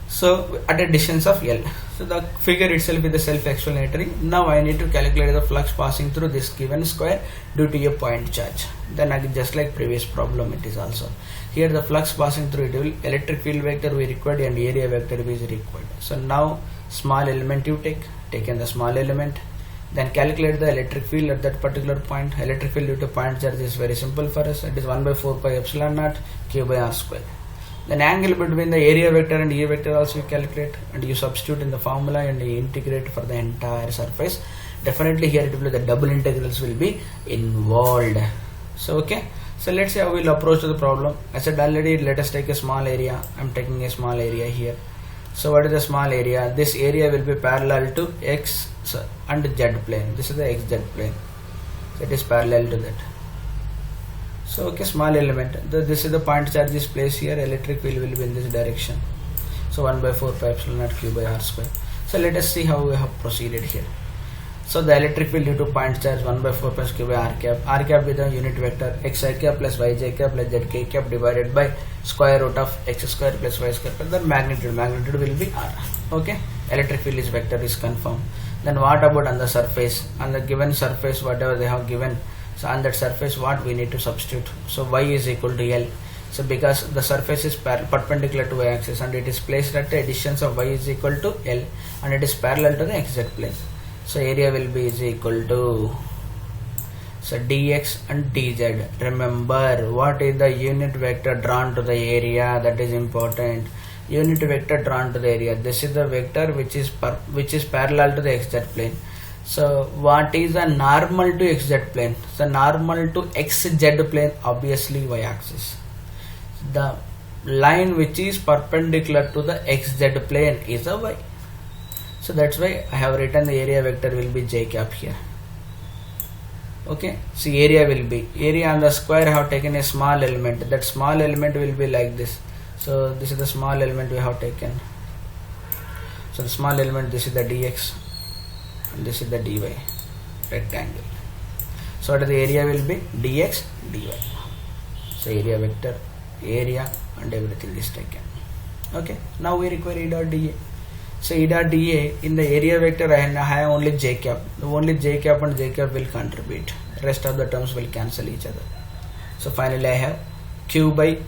So at a distance of L. So the figure itself is the self-explanatory. Now I need to calculate the flux passing through this given square due to a point charge. Then again, just like previous problem, it is also here the flux passing through it will electric field vector we required and area vector is required. So now small element you take in the small element, then calculate the electric field at that particular point. Electric field due to point charge is very simple for us. It is 1 by 4 pi epsilon naught q by r square. Then angle between the area vector and E vector also you calculate, and you substitute in the formula and you integrate for the entire surface. Definitely here it will be the double integrals will be involved. So okay, so let's see how we will approach to the problem. I said already, let us take a small area. I am taking a small area here. So what is the small area? This area will be parallel to x and z plane. This is the xz plane. So it is parallel to that. So okay, small element. This is the point charge is placed here. Electric field will be in this direction. So 1 by 4 pi epsilon naught q by r square. So let us see how we have proceeded here. So the electric field due to point charge 1 by 4 plus q by r cap. R cap with the unit vector xi cap plus yj cap plus zk cap divided by square root of x square plus y square plus the magnitude. Magnitude will be r. Okay, electric field is vector is confirmed. Then what about on the surface? On the given surface, whatever they have given, so on that surface what we need to substitute? So y is equal to L. So because the surface is perpendicular to y axis and it is placed at a distance of y is equal to L and it is parallel to the xz plane. So area will be is equal to, so dx and dz. Remember what is the unit vector drawn to the area, that is important. Unit vector drawn to the area. This is the vector which is parallel to the xz plane. So what is the normal to xz plane? So normal to xz plane, obviously y axis. The line which is perpendicular to the xz plane is a y. So that's why I have written the area vector will be j cap here. Okay, see area will be, area on the square I have taken a small element. That small element will be like this. So this is the small element we have taken. So the small element, this is the dx and this is the dy, rectangle. So what the area will be? Dx dy. So area vector, area and everything is taken. Okay, now we require E dot dA. So E dot dA, in the area vector I have only j cap. Only j cap and j cap will contribute. Rest of the terms will cancel each other. So finally I have q by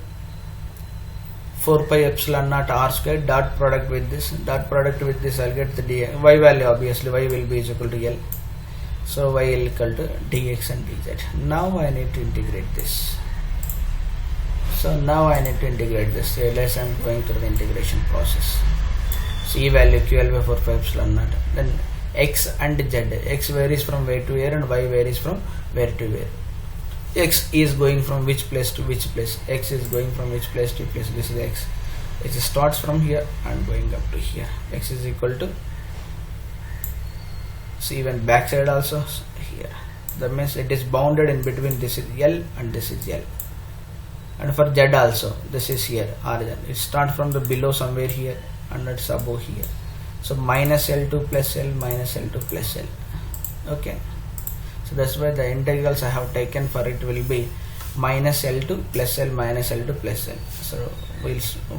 4 pi epsilon naught r square dot product with this. Dot product with this I'll get the dA. Y value, obviously y will be equal to L. So y will equal to dx and dz. Now I need to integrate this. So now I need to integrate this. So as I am going through the integration process. So E value QL by 4 pi epsilon naught. Then x and z. X varies from where to where and y varies from where to where. X is going from which place to which place. X is going from which place to place. This is x. It starts from here and going up to here. X is equal to. So even backside also here. That means it is bounded in between. This is L and this is L. And for Z also, this is here origin. It starts from the below somewhere here and it's above here. So minus L2 plus L minus L2 plus L. Okay. So that's why the integrals I have taken for it will be minus L2 plus L minus L2 plus L. So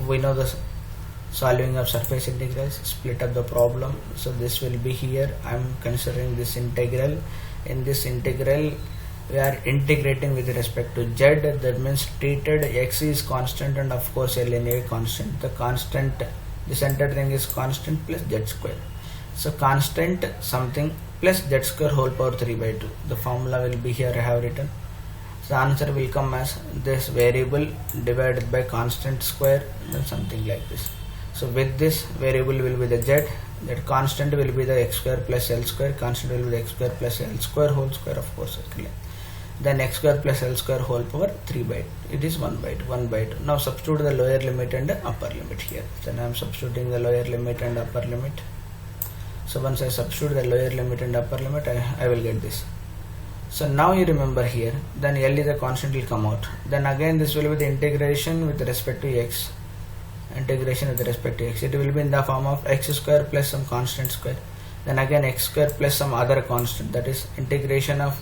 we know the solving of surface integrals, split up the problem. So this will be here. I am considering this integral. In this integral we are integrating with respect to z. That means treated x is constant and of course L anyway constant. The constant, the center thing is constant plus z square. So constant something plus z square whole power 3 by 2. The formula will be here I have written. So the answer will come as this variable divided by constant square, then something like this. So with this variable will be the z, that constant will be the x square plus L square, constant will be the x square plus L square whole square, of course clear. Then x square plus L square whole power 3 by 2. It is 1 by 2, 1 by 2. Now substitute the lower limit and the upper limit here. Then I am substituting the lower limit and upper limit. So once I substitute the lower limit and upper limit, I will get this. So now you remember here, then L is a constant will come out. Then again this will be the integration with respect to x. Integration with respect to x. It will be in the form of x square plus some constant square. Then again x square plus some other constant. That is integration of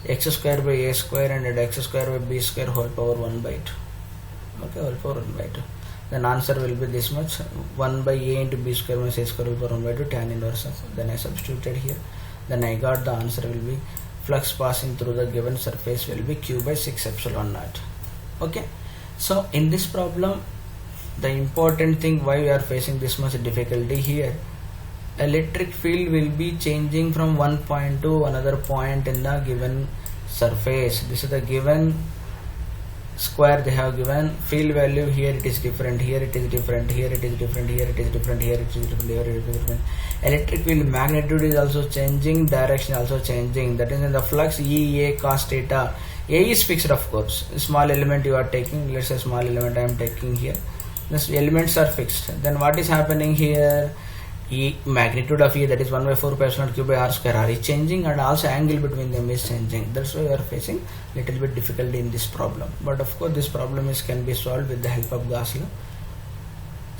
x square by a square and x square by b square whole power 1 by 2. Okay, whole power 1 by 2. Then answer will be this much, 1 by a into b square minus a square whole power 1 by 2 tan inverse of. Then I substituted here. Then I got the answer will be flux passing through the given surface will be q by 6 epsilon naught. Okay. So in this problem, the important thing why we are facing this much difficulty here, electric field will be changing from one point to another point in the given surface. This is the given square they have given. Field value here it is different, here it is different, here it is different, here it is different, here it is different, here it is different. Electric field magnitude is also changing, direction also changing. That is in the flux E A cos theta. A is fixed of course. Small element you are taking, let's say small element I am taking here. The elements are fixed. Then what is happening here? E magnitude of E, that is 1 by 4 pi epsilon q by r square, r is changing and also angle between them is changing. That's why we are facing little bit difficulty in this problem. But of course this problem can be solved with the help of Gauss law.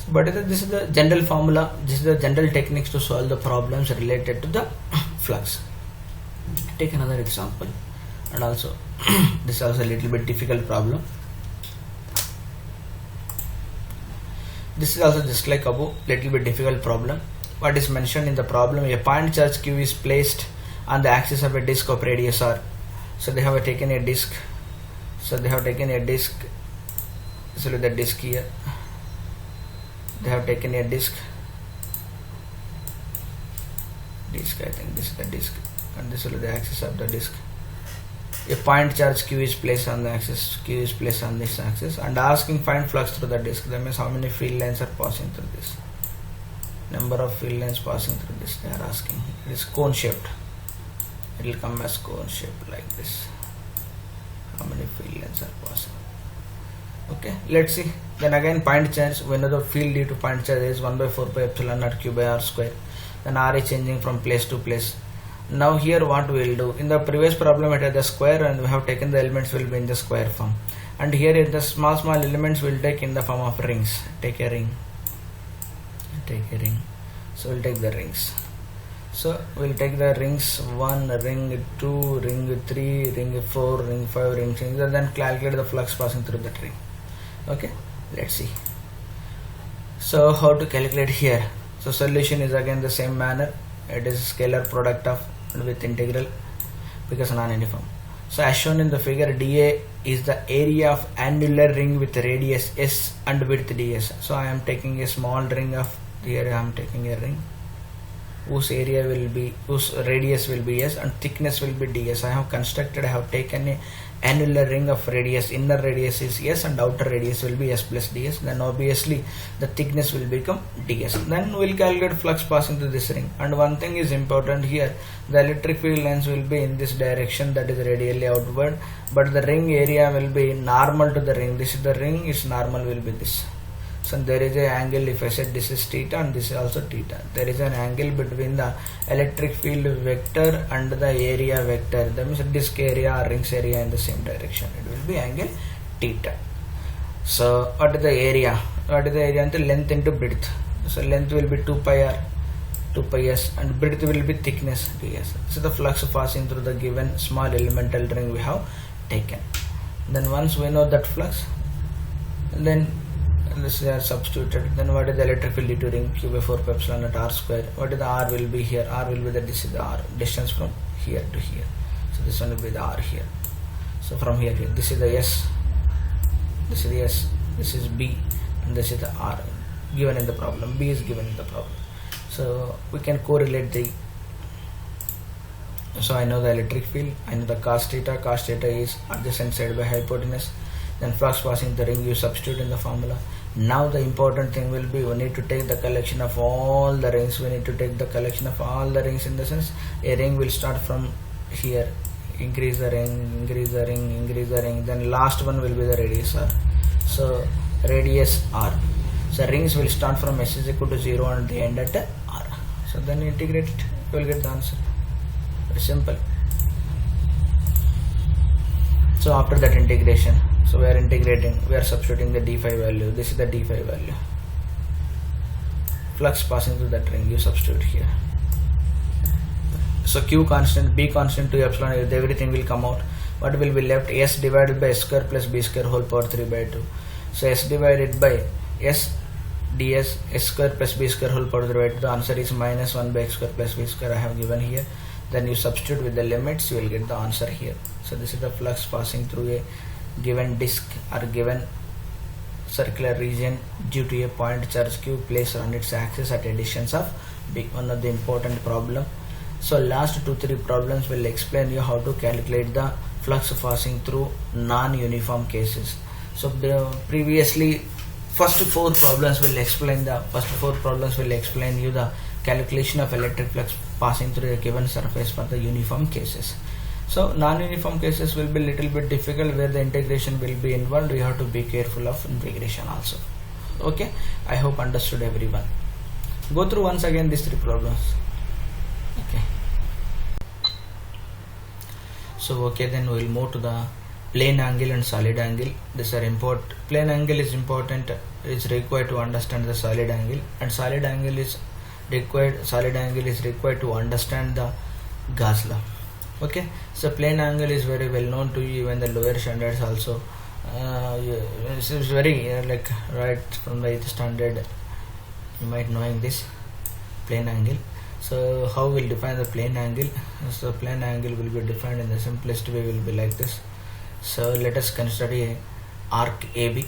But this is the general formula, this is the general techniques to solve the problems related to the flux. Take another example, and also this is also a little bit difficult problem. This is also just like above, little bit difficult problem. What is mentioned in the problem, a point charge q is placed on the axis of a disc of radius r. So they have taken a disc. So they have taken a disc. So look at the disc here. They have taken a disc. I think this is the disc, and this will be the axis of the disc. A point charge q is placed on the axis, q is placed on this axis, and asking find flux through the disc. That means how many field lines are passing through this. Number of field lines passing through this they are asking. It is cone shaped. It will come as cone shaped like this. How many field lines are passing? Okay, let's see. Then again point charge, we know the field due to point charge is 1 by 4 pi epsilon naught q by r square. Then r is changing from place to place. Now here what we will do, in the previous problem it had the square and we have taken the elements will be in the square form, and here the small elements will take in the form of rings. Take a ring, so we'll take the rings. So we'll take the rings 1, ring 2, ring 3, ring 4, ring 5, ring 6, and then calculate the flux passing through that ring. Okay, let's see. So how to calculate here? So solution is again the same manner. It is scalar product of with integral because non-uniform. So as shown in the figure, dA is the area of annular ring with radius s and width ds. So I am taking a small ring of, here I am taking a ring whose radius will be s and thickness will be ds. I have taken a annular ring of radius, inner radius is s and outer radius will be s plus ds. Then obviously the thickness will become ds. Then we'll calculate flux passing through this ring. And one thing is important here, the electric field lines will be in this direction, that is radially outward, but the ring area will be normal to the ring. This is the ring, its normal will be this. So there is an angle, if I said this is theta and this is also theta, there is an angle between the electric field vector and the area vector. That means disk area or rings area in the same direction. It will be angle theta. So what is the area? What is the area? Into length into breadth. So length will be 2 pi r, 2 pi s, and breadth will be thickness ds. So the flux passing through the given small elemental ring we have taken. Then once we know that flux, then this is substituted. Then what is the electric field due to ring? Q by 4 pi epsilon at r square. What is the r will be here? R will be this is the r distance from here to here. So this one will be the r here. So from here to here, this is the s, this is the s, this is b, and this is the r given in the problem. B is given in the problem. So we can correlate the. So I know the electric field. I know the cos theta. Cos theta is adjacent side by hypotenuse. Then flux passing the ring, you substitute in the formula. Now the important thing will be, we need to take the collection of all the rings. We need to take the collection of all the rings, in the sense a ring will start from here, increase the ring, increase the ring, increase the ring, then last one will be the radius r. So radius r. So rings will start from s is equal to 0 and they end at r. So then integrate it, you will get the answer. Very simple. So after that integration, so we are integrating, we are substituting the d phi value. This is the d phi value. Flux passing through that ring, you substitute here. So q constant, b constant, 2 epsilon, everything will come out. What will be left? S divided by s square plus b square whole power 3 by 2. So s divided by s ds, s square plus b square whole power 3 by 2. The answer is minus 1 by x square plus b square. I have given here. Then you substitute with the limits, you will get the answer here. So this is the flux passing through a given disk or given circular region due to a point charge q placed on its axis at a distance of b. One of the important problem. So last 2-3 problems will explain you how to calculate the flux passing through non-uniform cases. So previously first 4 problems will explain you the calculation of electric flux passing through a given surface for the uniform cases. So non-uniform cases will be little bit difficult, where the integration will be involved. You have to be careful of integration also. Okay, I hope understood everyone. Go through once again these 3 problems. Okay. So okay, then we will move to the plane angle and solid angle. These are important. Plane angle is important. It's required to understand the solid angle, and solid angle is required to understand the Gauss law. Okay, so plane angle is very well known to you, even the lower standards also. It's very like right from the 8th standard you might knowing this plane angle. So how we'll define the plane angle? So plane angle will be defined in the simplest way, will be like this. So let us consider a arc AB.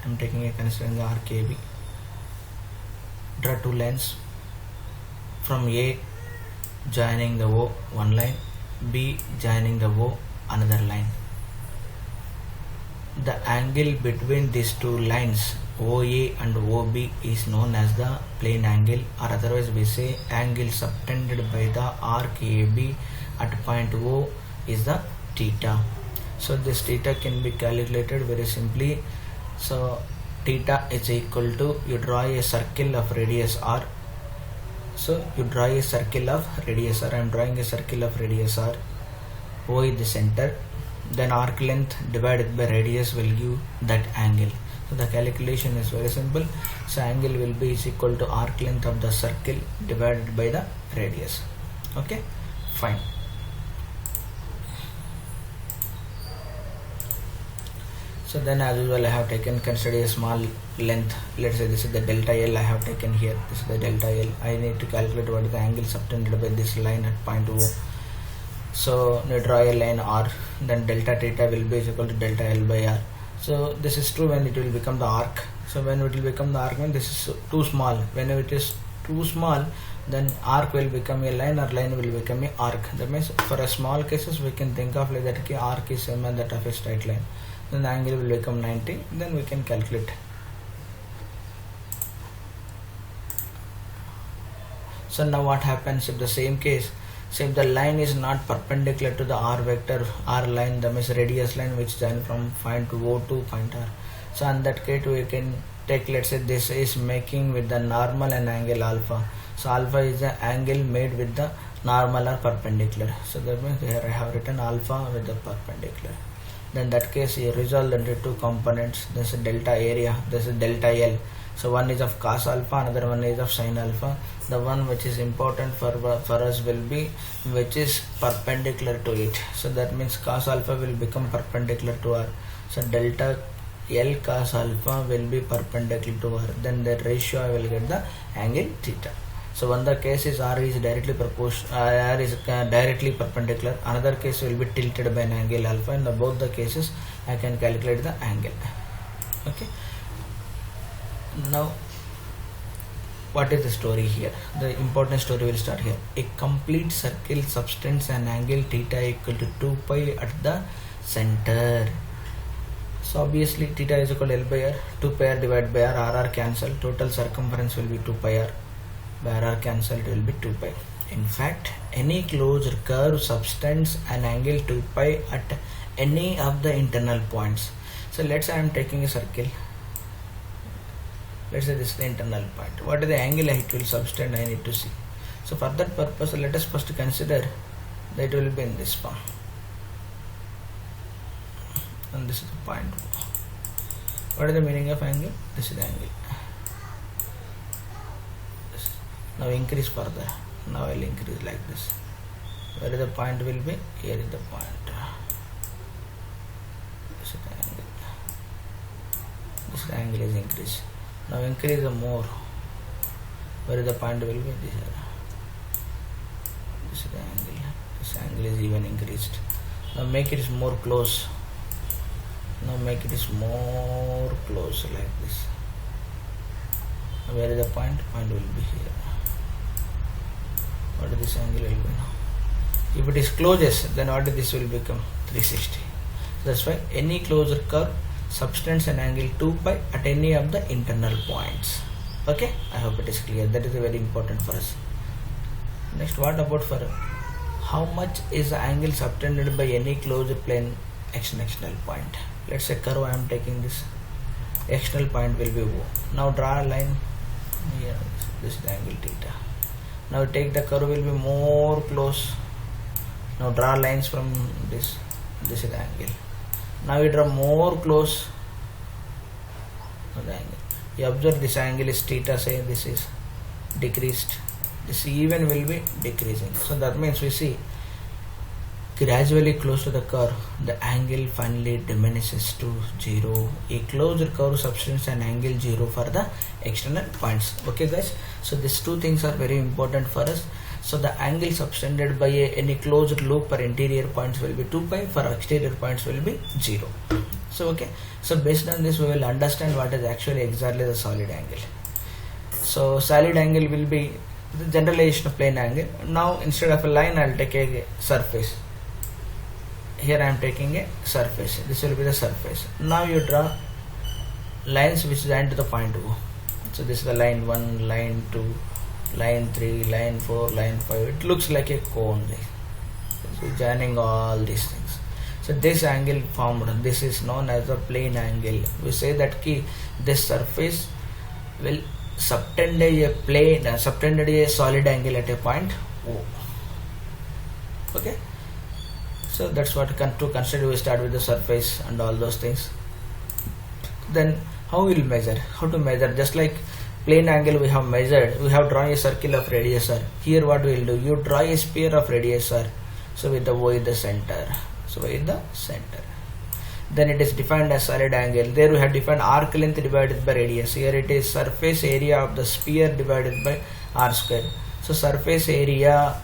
I'm considering the arc AB. Draw 2 lines from A joining the O, one line, B joining the O, another line. The angle between these 2 lines, OA and OB, is known as the plane angle, or otherwise we say angle subtended by the arc AB at point O is the theta. So this theta can be calculated very simply. So theta is equal to, you draw a circle of radius r. So you draw a circle of radius r. I am drawing a circle of radius r. O is the center. Then arc length divided by radius will give that angle. So the calculation is very simple. So angle will be is equal to arc length of the circle divided by the radius. Okay, fine. So then as usual I have taken consider a small length. Let's say this is the delta L I have taken here. This is the delta L. I need to calculate what is the angle subtended by this line at point O. So you draw a line R, then delta theta will be equal to delta L by R. So this is true when it will become the arc. So when it will become the arc, when this is too small. When it is too small, then arc will become a line or line will become a arc. That means for a small cases we can think of like that ki arc is same as that of a straight line. Then the angle will become 90. Then we can calculate. So now what happens if the same case? So if the line is not perpendicular to the r vector, r line, that means radius line which join from point O to point R. So in that case we can take, let's say this is making with the normal and angle alpha. So alpha is the angle made with the normal or perpendicular. So that means here I have written alpha with the perpendicular. Then that case you resolve into two components. This is delta area, this is delta L. So one is of cos alpha, another one is of sin alpha. The one which is important for us will be which is perpendicular to it. So that means cos alpha will become perpendicular to R. So delta L cos alpha will be perpendicular to R. Then the ratio I will get the angle theta. So one the case is R is directly R is directly perpendicular. Another case will be tilted by an angle alpha. In both the cases I can calculate the angle. Okay. Now what is the story here? The important story will start here. A complete circle subtends an angle theta equal to 2 pi at the center. So obviously theta is equal to L by R. 2 pi R divided by R. R cancel. Total circumference will be 2 pi R. By R cancel, it will be 2 pi. In fact, any closed curve subtends an angle 2 pi at any of the internal points. So let's say I am taking a circle. Let's say this is the internal point. What is the angle it will subtend? I need to see. So for that purpose, let us first consider that it will be in this form. And this is the point. What is the meaning of angle? This is the angle. Now increase further. Now I will increase like this. Where is the point will be? Here is the point. This is the angle. This angle is increased. Now increase the more. Where is the point will be? This is the angle. This angle is even increased. Now make it more close. Now make it more close like this. Where is the point? Point will be here. What is this angle will be now? If it is closest, then what is this will become? 360. That's why any closure curve subtends an angle 2 pi at any of the internal points. Okay, I hope it is clear. That is very important for us. Next, what about for how much is the angle subtended by any closed plane external point? Let's say curve I am taking this. External point will be O. Now draw a line here. This is the angle theta. Now take the curve will be more close. Now draw lines from this. This is the angle. Now we draw more close to the angle. You observe this angle is theta, say this is decreased. This even will be decreasing. So that means we see gradually close to the curve, the angle finally diminishes to 0. A closed curve subtends an angle 0 for the external points. Okay guys, so these two things are very important for us. So the angle subtended by any closed loop for interior points will be 2 pi, for exterior points will be 0. So okay, so based on this we will understand what is actually exactly the solid angle. So solid angle will be the generalization of plane angle. Now instead of a line I will take a surface. Here I am taking a surface. This will be the surface. Now you draw lines which join to the point O. So this is the line 1, line 2, line 3, line 4, line 5. It looks like a cone. So joining all these things. So this angle formed, this is known as the plane angle. We say that this surface will subtended a plane, subtended a solid angle at a point O. Okay, so that's what to consider. We start with the surface and all those things. Then how we'll measure? How to measure? Just like plane angle we have measured, we have drawn a circle of radius r. Here what we will do? You draw a sphere of radius r. So with the O in the center. So in the center. Then it is defined as solid angle. There we have defined arc length divided by radius. Here it is surface area of the sphere divided by r square. So surface area,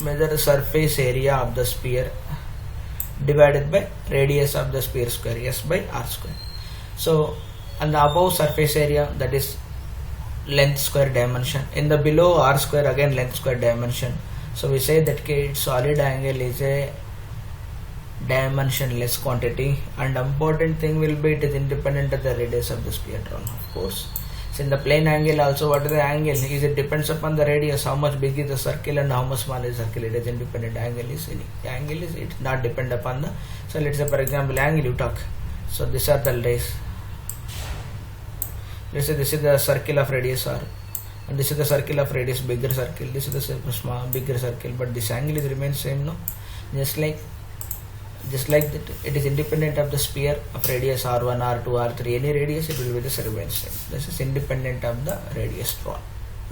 measure the surface area of the sphere divided by radius of the sphere square, s by r square. So and the above surface area, that is length square dimension. In the below r square, again length square dimension. So we say that solid angle is a dimensionless quantity, and important thing will be it is independent of the radius of the sphere drawn, of course. So in the plane angle also, what is the angle? Is it depends upon the radius, how much big is the circle and how much small is the circle. It is independent. Angle is any. Angle is it not depend upon the. So let's say for example angle you talk. So these are the rays. Let's say this is the circle of radius r, and this is the circle of radius bigger circle. This is the small bigger circle, but this angle is remains same, no? Just like that, it is independent of the sphere of radius r1, r2, r3, any radius, it will be the remains same. This is independent of the radius drawn.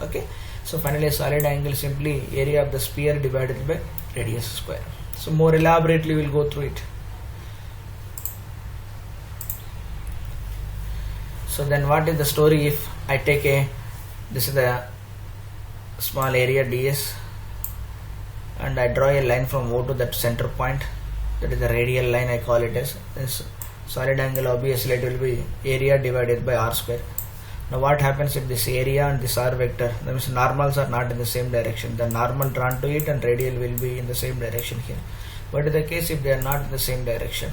Okay, so finally solid angle simply area of the sphere divided by radius square. So more elaborately we'll go through it. So then what is the story if I take this is the small area ds, and I draw a line from O to that center point, that is the radial line I call it as. This solid angle obviously it will be area divided by r square. Now what happens if this area and this r vector, that means normals are not in the same direction, the normal drawn to it and radial will be in the same direction here. What is the case if they are not in the same direction?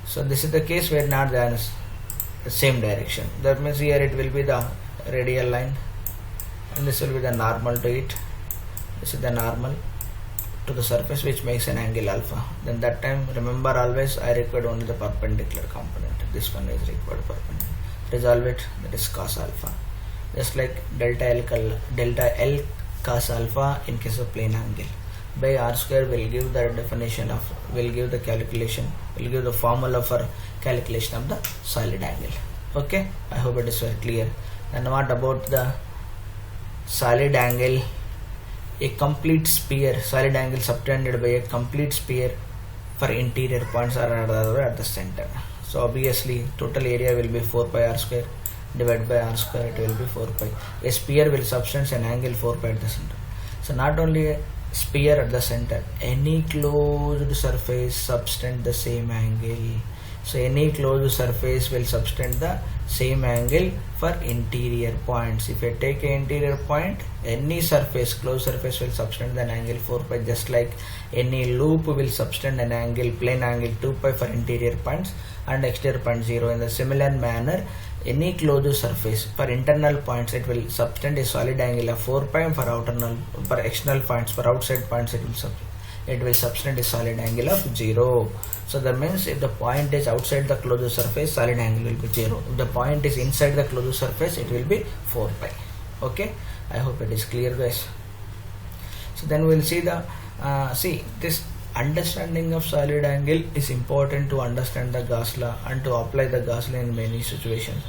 So this is the case where not they are in the same direction. That means here it will be the radial line and this will be the normal to it. This is the normal to the surface, which makes an angle alpha. Then that time remember always I required only the perpendicular component. This one is required perpendicular. Resolve it, that is cos alpha. Just like delta L cos alpha in case of plane angle. By r square will give the definition of, will give the calculation, will give the formula for calculation of the solid angle. Okay, I hope it is very clear. And what about the solid angle? A complete sphere, solid angle subtended by a complete sphere for interior points are at the center. So obviously total area will be 4 pi r square divided by r square, it will be 4 pi. A sphere will subtend an angle 4 pi at the center. So not only a sphere at the center, any closed surface subtend the same angle. So any closed surface will subtend the same angle for interior points. If I take an interior point, any surface, closed surface will subtend an angle 4 pi, just like any loop will subtend an angle, plane angle 2 pi for interior points and exterior point 0. In the similar manner, any closed surface for internal points it will subtend a solid angle of 4 pi, for for external points, for outside points it will subtend a solid angle of 0. So that means if the point is outside the closed surface, solid angle will be 0. If the point is inside the closed surface, it will be 4 pi. Okay, I hope it is clear, guys. So then we will see the this understanding of solid angle is important to understand the Gauss law and to apply the Gauss law in many situations.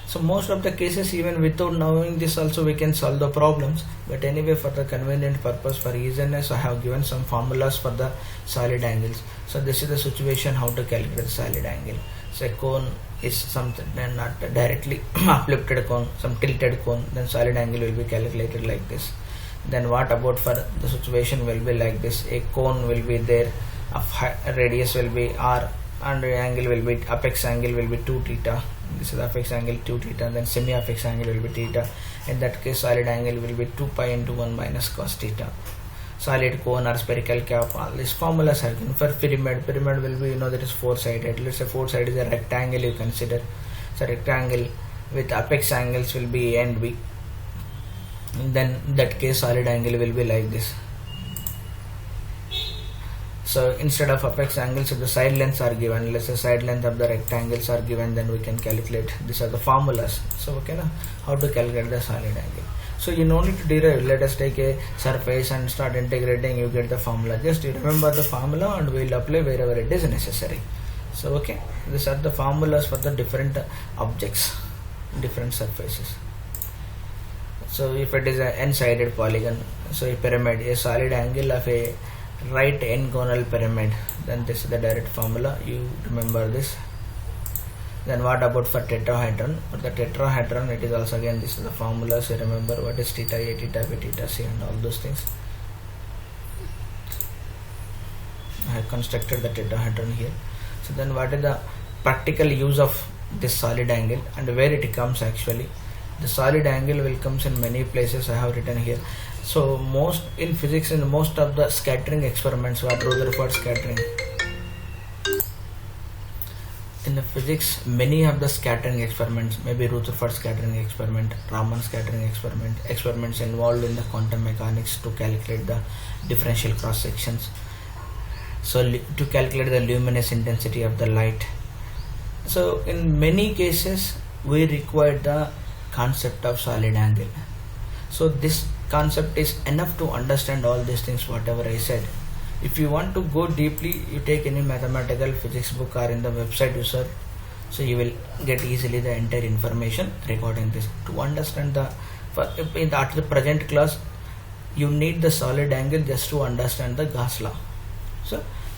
So most of the cases, even without knowing this also we can solve the problems, but anyway for the convenient purpose, for easiness, I have given some formulas for the solid angles. So this is the situation how to calculate the solid angle. So a cone is something and not directly uplifted cone, some tilted cone, then solid angle will be calculated like this. Then what about for the situation will be like this, a cone will be there, radius will be r, and the angle will be, apex angle will be 2 theta. This is the apex angle 2 theta, then semi apex angle will be theta. In that case solid angle will be 2 pi into 1 minus cos theta. Solid cone or spherical cap, all these formulas are given. For pyramid will be, that is 4 sided. Let's say 4 sided is a rectangle you consider. So rectangle with apex angles will be A and B. And then in that case solid angle will be like this. So instead of apex angles, if the side lengths are given, let's say side length of the rectangles are given, then we can calculate. These are the formulas. So okay, how to calculate the solid angle. So you no need to derive. Let us take a surface and start integrating. You get the formula. Just you remember the formula and we'll apply wherever it is necessary. So okay, these are the formulas for the different objects, different surfaces. So if it is an n-sided polygon, so a pyramid, a solid angle of a right n-gonal pyramid, then this is the direct formula. You remember this. Then what about for tetrahedron? For the tetrahedron, it is also again this is the formula. So remember what is theta A, theta B, theta C, and all those things. I have constructed the tetrahedron here. So then what is the practical use of this solid angle and where it comes actually? The solid angle will comes in many places. I have written here. So most in physics, in most of the scattering experiments, what Rutherford scattering. In the physics, many of the scattering experiments, maybe Rutherford scattering experiment, Raman scattering experiment, experiments involved in the quantum mechanics to calculate the differential cross sections. So to calculate the luminous intensity of the light. So in many cases, we require the concept of solid angle. So this concept is enough to understand all these things, whatever I said. If you want to go deeply, you take any mathematical physics book or in the website you search, so you will get easily the entire information regarding this. To understand at the present class, you need the solid angle just to understand the Gauss law.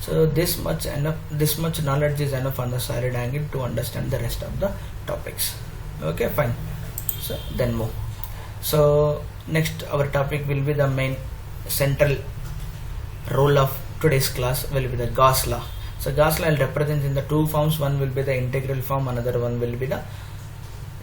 So this much knowledge is enough on the solid angle to understand the rest of the topics. Okay, fine. So then move. So next our topic will be the main central role of today's class will be the Gauss law. So Gauss law will represent in the two forms. One will be the integral form, another one will be the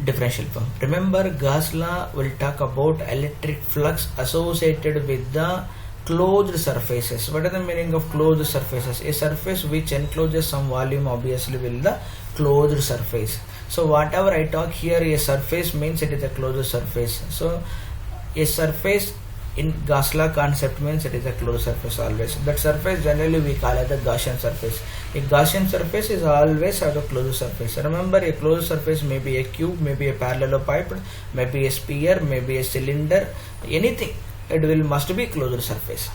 differential form. Remember, Gauss law will talk about electric flux associated with the closed surfaces. What is the meaning of closed surfaces? A surface which encloses some volume obviously will be the closed surface. So whatever I talk here, a surface means it is a closed surface. So a surface in Gauss law concept means it is a closed surface always. That surface generally we call it the Gaussian surface. A Gaussian surface is always have a closed surface. Remember, a closed surface may be a cube, maybe a parallelepiped, maybe a sphere, maybe a cylinder, anything. It must be closed surface.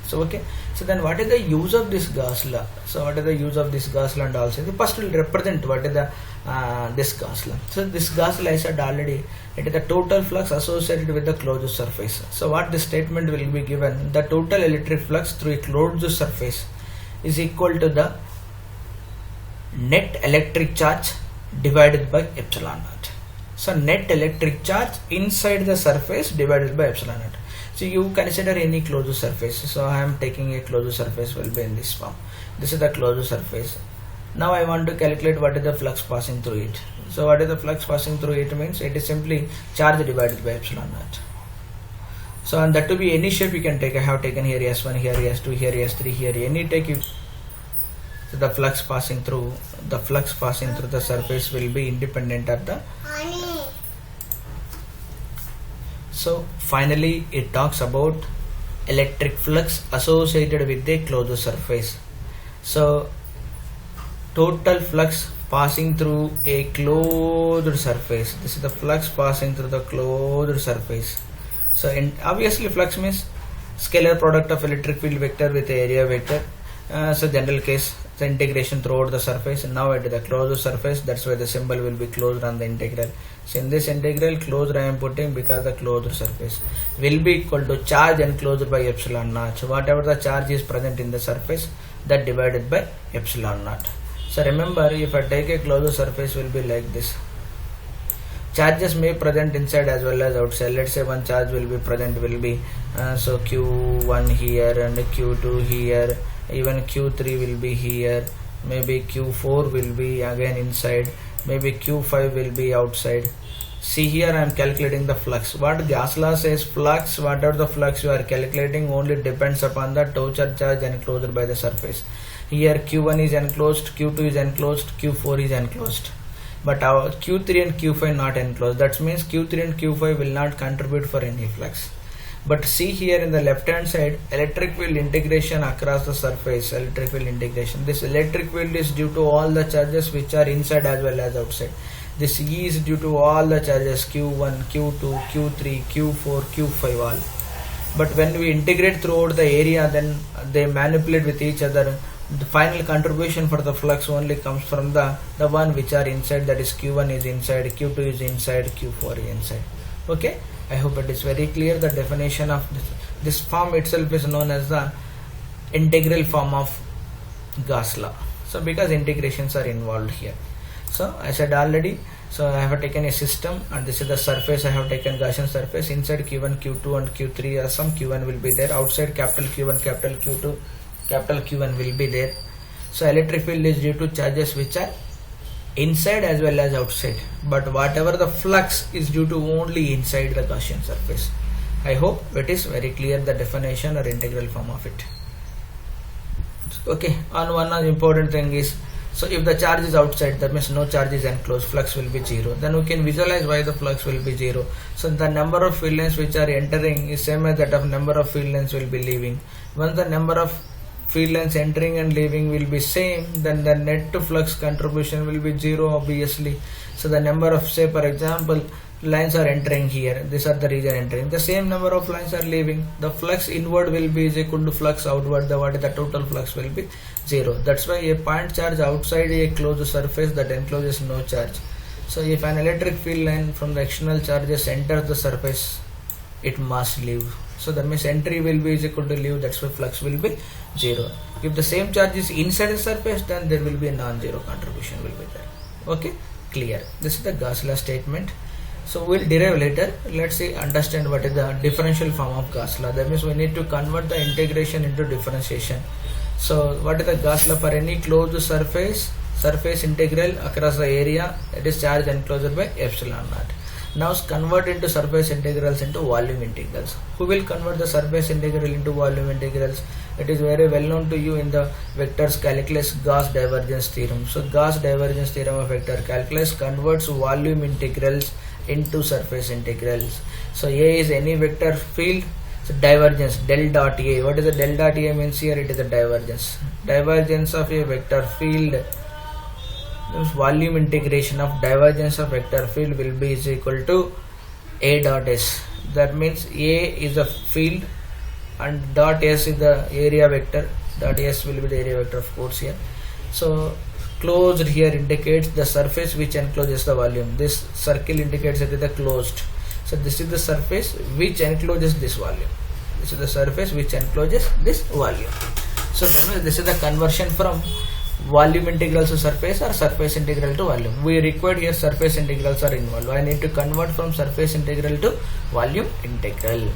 So okay. So then what is the use of this Gauss law? So what is the use of this Gauss law and also the first will represent what is the this Gauss law. So this Gauss law I said already, it is the total flux associated with the closed surface. So what this statement will be given, the total electric flux through a closed surface is equal to the net electric charge divided by epsilon naught. So net electric charge inside the surface divided by epsilon naught. So you consider any closed surface. So I am taking a closed surface will be in this form. This is the closed surface. Now I want to calculate what is the flux passing through it. So what is the flux passing through it means it is simply charge divided by epsilon naught. So and that to be any shape you can take. I have taken here S1, here S2, here S3, here any take you. So the flux passing through the surface will be independent of the. So finally it talks about electric flux associated with a closed surface. So total flux passing through a closed surface. This is the flux passing through the closed surface. So obviously flux means scalar product of electric field vector with area vector. So general case, the integration throughout the surface, and now it is the closed surface. That's why the symbol will be closed on the integral. So in this integral, closed I am putting because the closed surface will be equal to charge enclosed by epsilon naught. So whatever the charge is present in the surface, that divided by epsilon naught. So remember, if I take a closed surface will be like this. Charges may present inside as well as outside. Let's say one charge will be present will be so Q1 here and Q2 here, even Q3 will be here, maybe Q4 will be again inside, maybe Q5 will be outside. See here I am calculating the flux. What Gauss law says, flux, whatever the flux you are calculating only depends upon the total charge enclosed by the surface. Here Q1 is enclosed, Q2 is enclosed, Q4 is enclosed. But our Q3 and Q5 not enclosed. That means Q3 and Q5 will not contribute for any flux. But see here in the left hand side, electric field integration across the surface, electric field integration. This electric field is due to all the charges which are inside as well as outside. This E is due to all the charges Q1, Q2, Q3, Q4, Q5 all. But when we integrate throughout the area, then they manipulate with each other. The final contribution for the flux only comes from the one which are inside, that is Q1 is inside, Q2 is inside, Q4 is inside. Okay, I hope it is very clear. The definition of this form itself is known as the integral form of Gauss law. So because integrations are involved here. So I said already, so I have taken a system and this is the surface. I have taken Gaussian surface. Inside Q1, Q2 and Q3 are some Q1 will be there. Outside capital Q1, capital Q2, capital Q1 will be there. So electric field is due to charges which are inside as well as outside, but whatever the flux is due to only inside the Gaussian surface. I hope it is very clear, the definition or integral form of it. Okay, on one important thing is, so if the charge is outside, that means no charge is enclosed, flux will be 0. Then we can visualize why the flux will be 0. So the number of field lines which are entering is same as that of number of field lines will be leaving. Once the number of field lines entering and leaving will be same, then the net to flux contribution will be 0 obviously. So the number of, say for example, lines are entering here, these are the region entering, the same number of lines are leaving, the flux inward will be is equal to flux outward, the what is the total flux will be 0. That's why a point charge outside a closed surface that encloses no charge. So if an electric field line from the external charges enters the surface, it must leave. So that means entry will be is equal to leave, that's why flux will be 0. If the same charge is inside the surface, then there will be a non-zero contribution will be there. Okay, clear. This is the Gauss law statement. So we'll derive later. Let's see, understand what is the differential form of Gauss law. That means we need to convert the integration into differentiation. So what is the Gauss law for any closed surface? Surface integral across the area, it is charge enclosure by epsilon naught. Now convert into surface integrals into volume integrals. Who will convert the surface integral into volume integrals? It is very well known to you in the vectors calculus, Gauss divergence theorem. So Gauss divergence theorem of vector calculus converts volume integrals into surface integrals. So A is any vector field, so divergence del dot A. What is the del dot A means here? It is the divergence. Divergence of a vector field, volume integration of divergence of vector field will be is equal to A dot S. That means A is a field and dot S is the area vector. Dot S will be the area vector of course here. So closed here indicates the surface which encloses the volume. This circle indicates it is the closed. So this is the surface which encloses this volume. This is the surface which encloses this volume. So this is the conversion from volume integral to surface or surface integral to volume. We required here surface integrals are involved. I need to convert from surface integral to volume integral.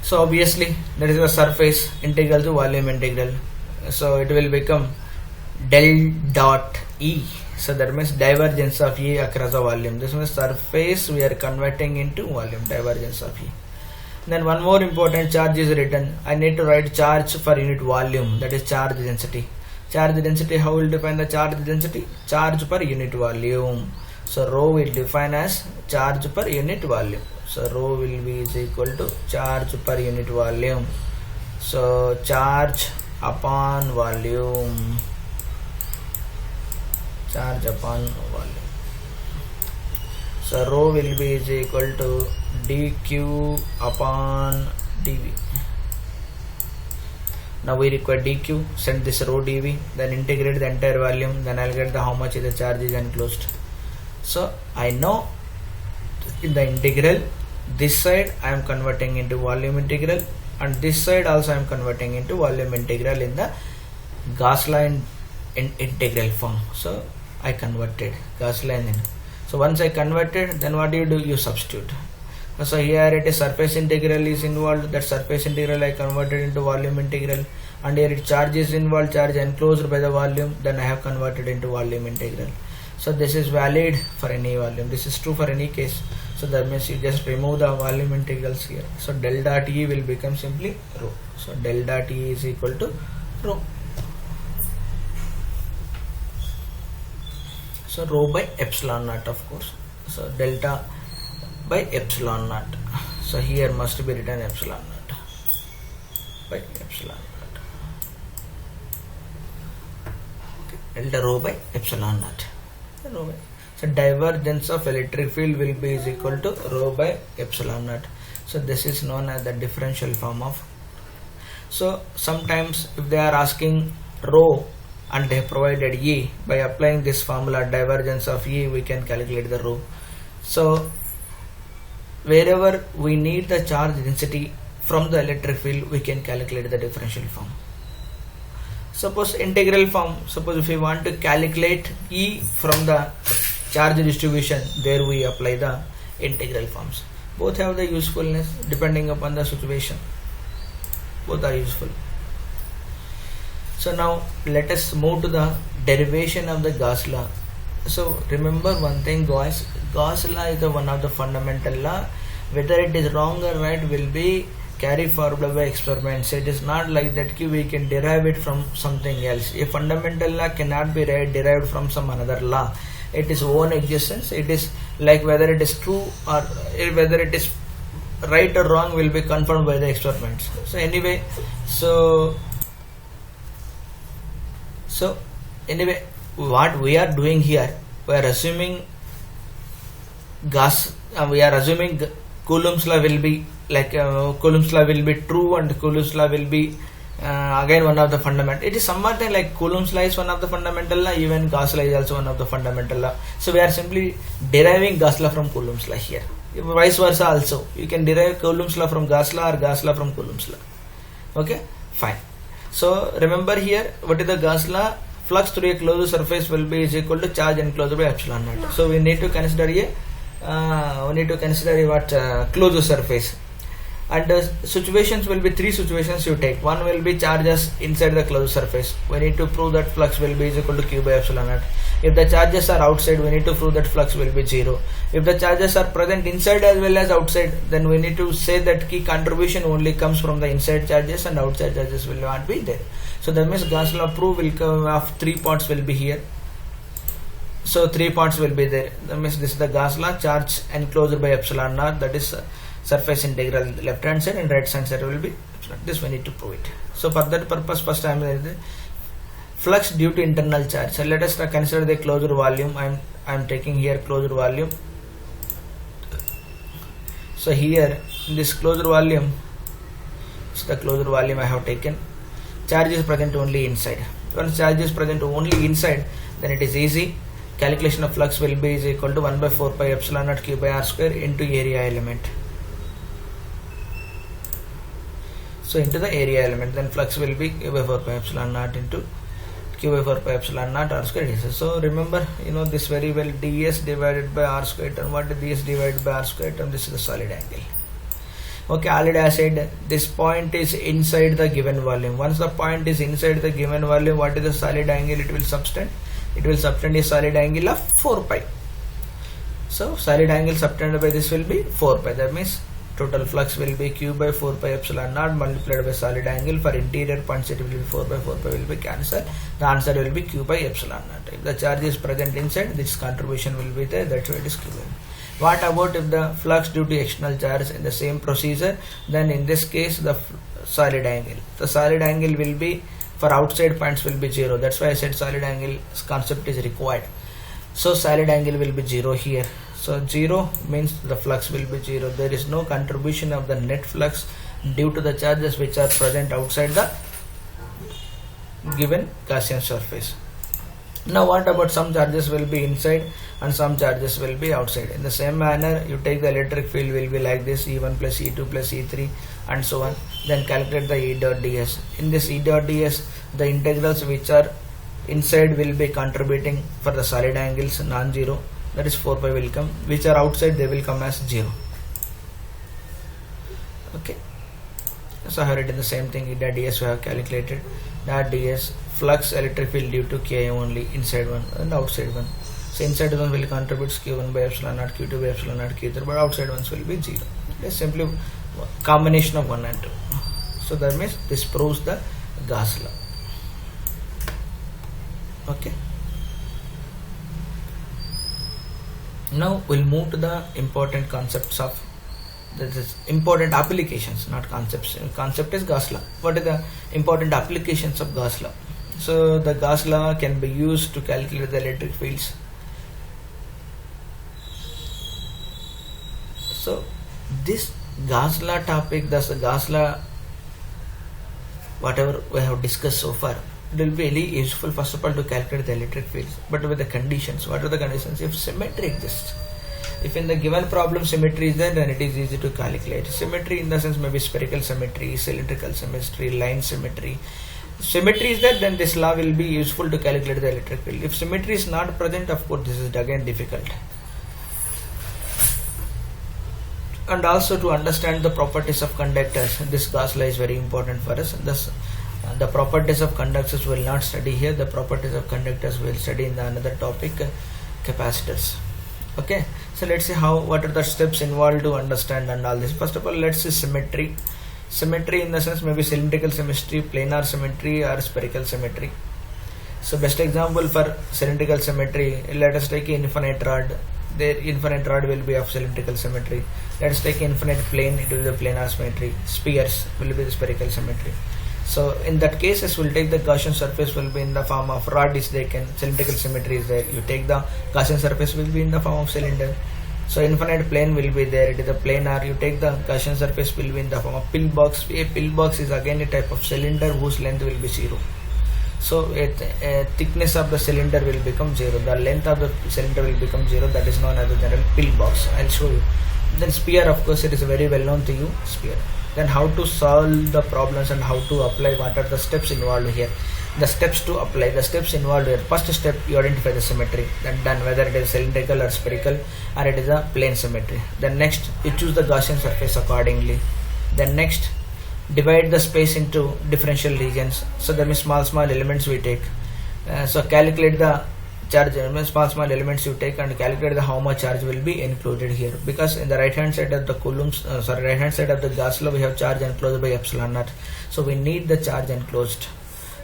So obviously that is the surface integral to volume integral. So it will become del dot E. So that means divergence of E across the volume. This means surface we are converting into volume, divergence of E. Then one more important charge is written. I need to write charge per unit volume, that is charge density. Charge density, how will define the charge density? Charge per unit volume. So rho will define as charge per unit volume. So rho will be is equal to charge per unit volume. So charge upon volume. Charge upon volume. So rho will be is equal to dq upon dv. Now we require dq, send this rho dv, then integrate the entire volume, then I'll get the how much the charge is enclosed. So I know in the integral, this side I am converting into volume integral and this side also I am converting into volume integral in the Gauss law in integral form. So I converted Gauss law in. So once I converted, then what do? You substitute. So here it is surface integral is involved. That surface integral I converted into volume integral, and here it charge is involved, charge enclosed by the volume. Then I have converted into volume integral. So this is valid for any volume. This is true for any case. So that means you just remove the volume integrals here. So del dot E will become simply rho. So del dot E is equal to rho. So rho by epsilon naught of course. So delta by epsilon naught. So here must be written epsilon naught by epsilon naught. Okay. Delta rho by epsilon naught. Rho by. So divergence of electric field will be is equal to rho by epsilon naught. So this is known as the differential form of. So sometimes if they are asking rho and they provided E, by applying this formula divergence of E we can calculate the rho. So wherever we need the charge density from the electric field we can calculate the differential form. Suppose integral form, suppose if we want to calculate E from the charge distribution, there we apply the integral forms. Both have the usefulness depending upon the situation. Both are useful. So now let us move to the derivation of the Gauss law. So remember one thing, guys, Gauss law is the one of the fundamental law. Whether it is wrong or right will be carried forward by experiments. It is not like that we can derive it from something else. A fundamental law cannot be derived from some another law. It is own existence. It is like whether it is true or whether it is right or wrong will be confirmed by the experiments. So anyway, so anyway, what we are doing here, we are assuming Gauss, we are assuming Coulomb's law will be like Coulomb's law will be true and Coulomb's law will be again one of the fundamental. It is somewhat like Coulomb's law is one of the fundamental law, even Gauss law is also one of the fundamental law. So we are simply deriving Gauss law from Coulomb's law here. Vice versa also, you can derive Coulomb's law from Gauss law or Gauss law from Coulomb's law. Okay, fine. So remember here, what is the Gauss law? Flux through a closed surface will be is equal to charge enclosed by epsilon naught. So we need to consider a closed surface. And the situations will be three situations you take. One will be charges inside the closed surface. We need to prove that flux will be is equal to Q by epsilon naught. If the charges are outside, we need to prove that flux will be zero. If the charges are present inside as well as outside, then we need to say that key contribution only comes from the inside charges and outside charges will not be there. So that means Gauss law proof will come of 3 parts will be here. So 3 parts will be there. That means this is the Gauss law, charge enclosed by epsilon naught, that is surface integral left hand side, and right hand side will be epsilon. This we need to prove it. So for that purpose, first I am flux due to internal charge. So let us consider the closed volume. I am taking here closed volume. So here in this closed volume, it's the closed volume I have taken. Charge is present only inside. Once charge is present only inside, then it is easy. Calculation of flux will be is equal to 1 by 4 pi epsilon naught Q by R square into area element. So into the area element, then flux will be Q by 4 pi epsilon naught into Q by 4 pi epsilon naught R square ds. So remember, you know this very well, ds divided by R square term. What is ds divided by R square term? This is the solid angle. Okay, already I said this point is inside the given volume. Once the point is inside the given volume, what is the solid angle it will subtend? It will subtend a solid angle of 4 pi. So solid angle subtended by this will be 4 pi. That means total flux will be Q by 4 pi epsilon naught multiplied by solid angle. For interior points it will be 4 by 4 pi will be cancelled. The answer will be Q by epsilon naught. If the charge is present inside, this contribution will be there. That's why it is Q. What about if the flux due to external charge in the same procedure? Then in this case the solid angle. The solid angle will be for outside points will be 0. That's why I said solid angle concept is required. So solid angle will be 0 here. So 0 means the flux will be 0. There is no contribution of the net flux due to the charges which are present outside the given Gaussian surface. Now what about some charges will be inside and some charges will be outside? In the same manner, you take the electric field will be like this, E1 plus E2 plus E3 and so on. Then calculate the E dot ds. In this E dot ds, the integrals which are inside will be contributing for the solid angles non-zero, that is 4 pi will come, which are outside they will come as 0. Okay, so I have written the same thing. E dot ds we have calculated. That ds flux electric field due to K only, inside one and outside one. So inside one will contribute Q1 by epsilon naught, Q2 by epsilon naught, Q3, but outside ones will be 0. It's simply combination of 1 and 2. So that means this proves the Gauss law. Okay. Now we'll move to the important concepts of, that is important applications, not concepts. Concept is Gauss law. What are the important applications of Gauss law? So the Gauss law can be used to calculate the electric fields. So this Gauss law topic, thus the Gauss law, whatever we have discussed so far, it will be really useful first of all to calculate the electric fields, but with the conditions. What are the conditions? If symmetry exists, if in the given problem symmetry is there, then it is easy to calculate. Symmetry in the sense maybe spherical symmetry, cylindrical symmetry, line symmetry. If symmetry is there, then this law will be useful to calculate the electric field. If symmetry is not present, of course this is again difficult. And also to understand the properties of conductors, this Gauss law is very important for us. Thus, the properties of conductors will not study here. The properties of conductors will study in the another topic, capacitors. Okay, so let's see what are the steps involved to understand and all this. First of all, let's see symmetry. Symmetry in the sense maybe cylindrical symmetry, planar symmetry, or spherical symmetry. So best example for cylindrical symmetry, let us take an infinite rod. The infinite rod will be of cylindrical symmetry. Let us take infinite plane, it will be the planar symmetry. Spheres will be the spherical symmetry. So in that cases, we'll take the Gaussian surface will be in the form of rod is there, cylindrical symmetry is there. You take the Gaussian surface will be in the form of cylinder. So infinite plane will be there, it is a planar. You take the Gaussian surface will be in the form of pillbox. A pillbox is again a type of cylinder whose length will be 0. So a thickness of the cylinder will become 0. The length of the cylinder will become 0. That is known as the general pillbox. I'll show you. Then sphere, of course, it is very well known to you, sphere. Then how to solve the problems and how to apply, what are the steps involved here. The steps to apply, the steps involved here. First step, you identify the symmetry. Then done, whether it is cylindrical or spherical or it is a plane symmetry. Then next, you choose the Gaussian surface accordingly. Then next, divide the space into differential regions. So there means small elements we take. So calculate the charge, small elements you take and calculate the how much charge will be included here, because in the right hand side of the Coulomb's right hand side of the Gauss law we have charge enclosed by epsilon naught, so we need the charge enclosed.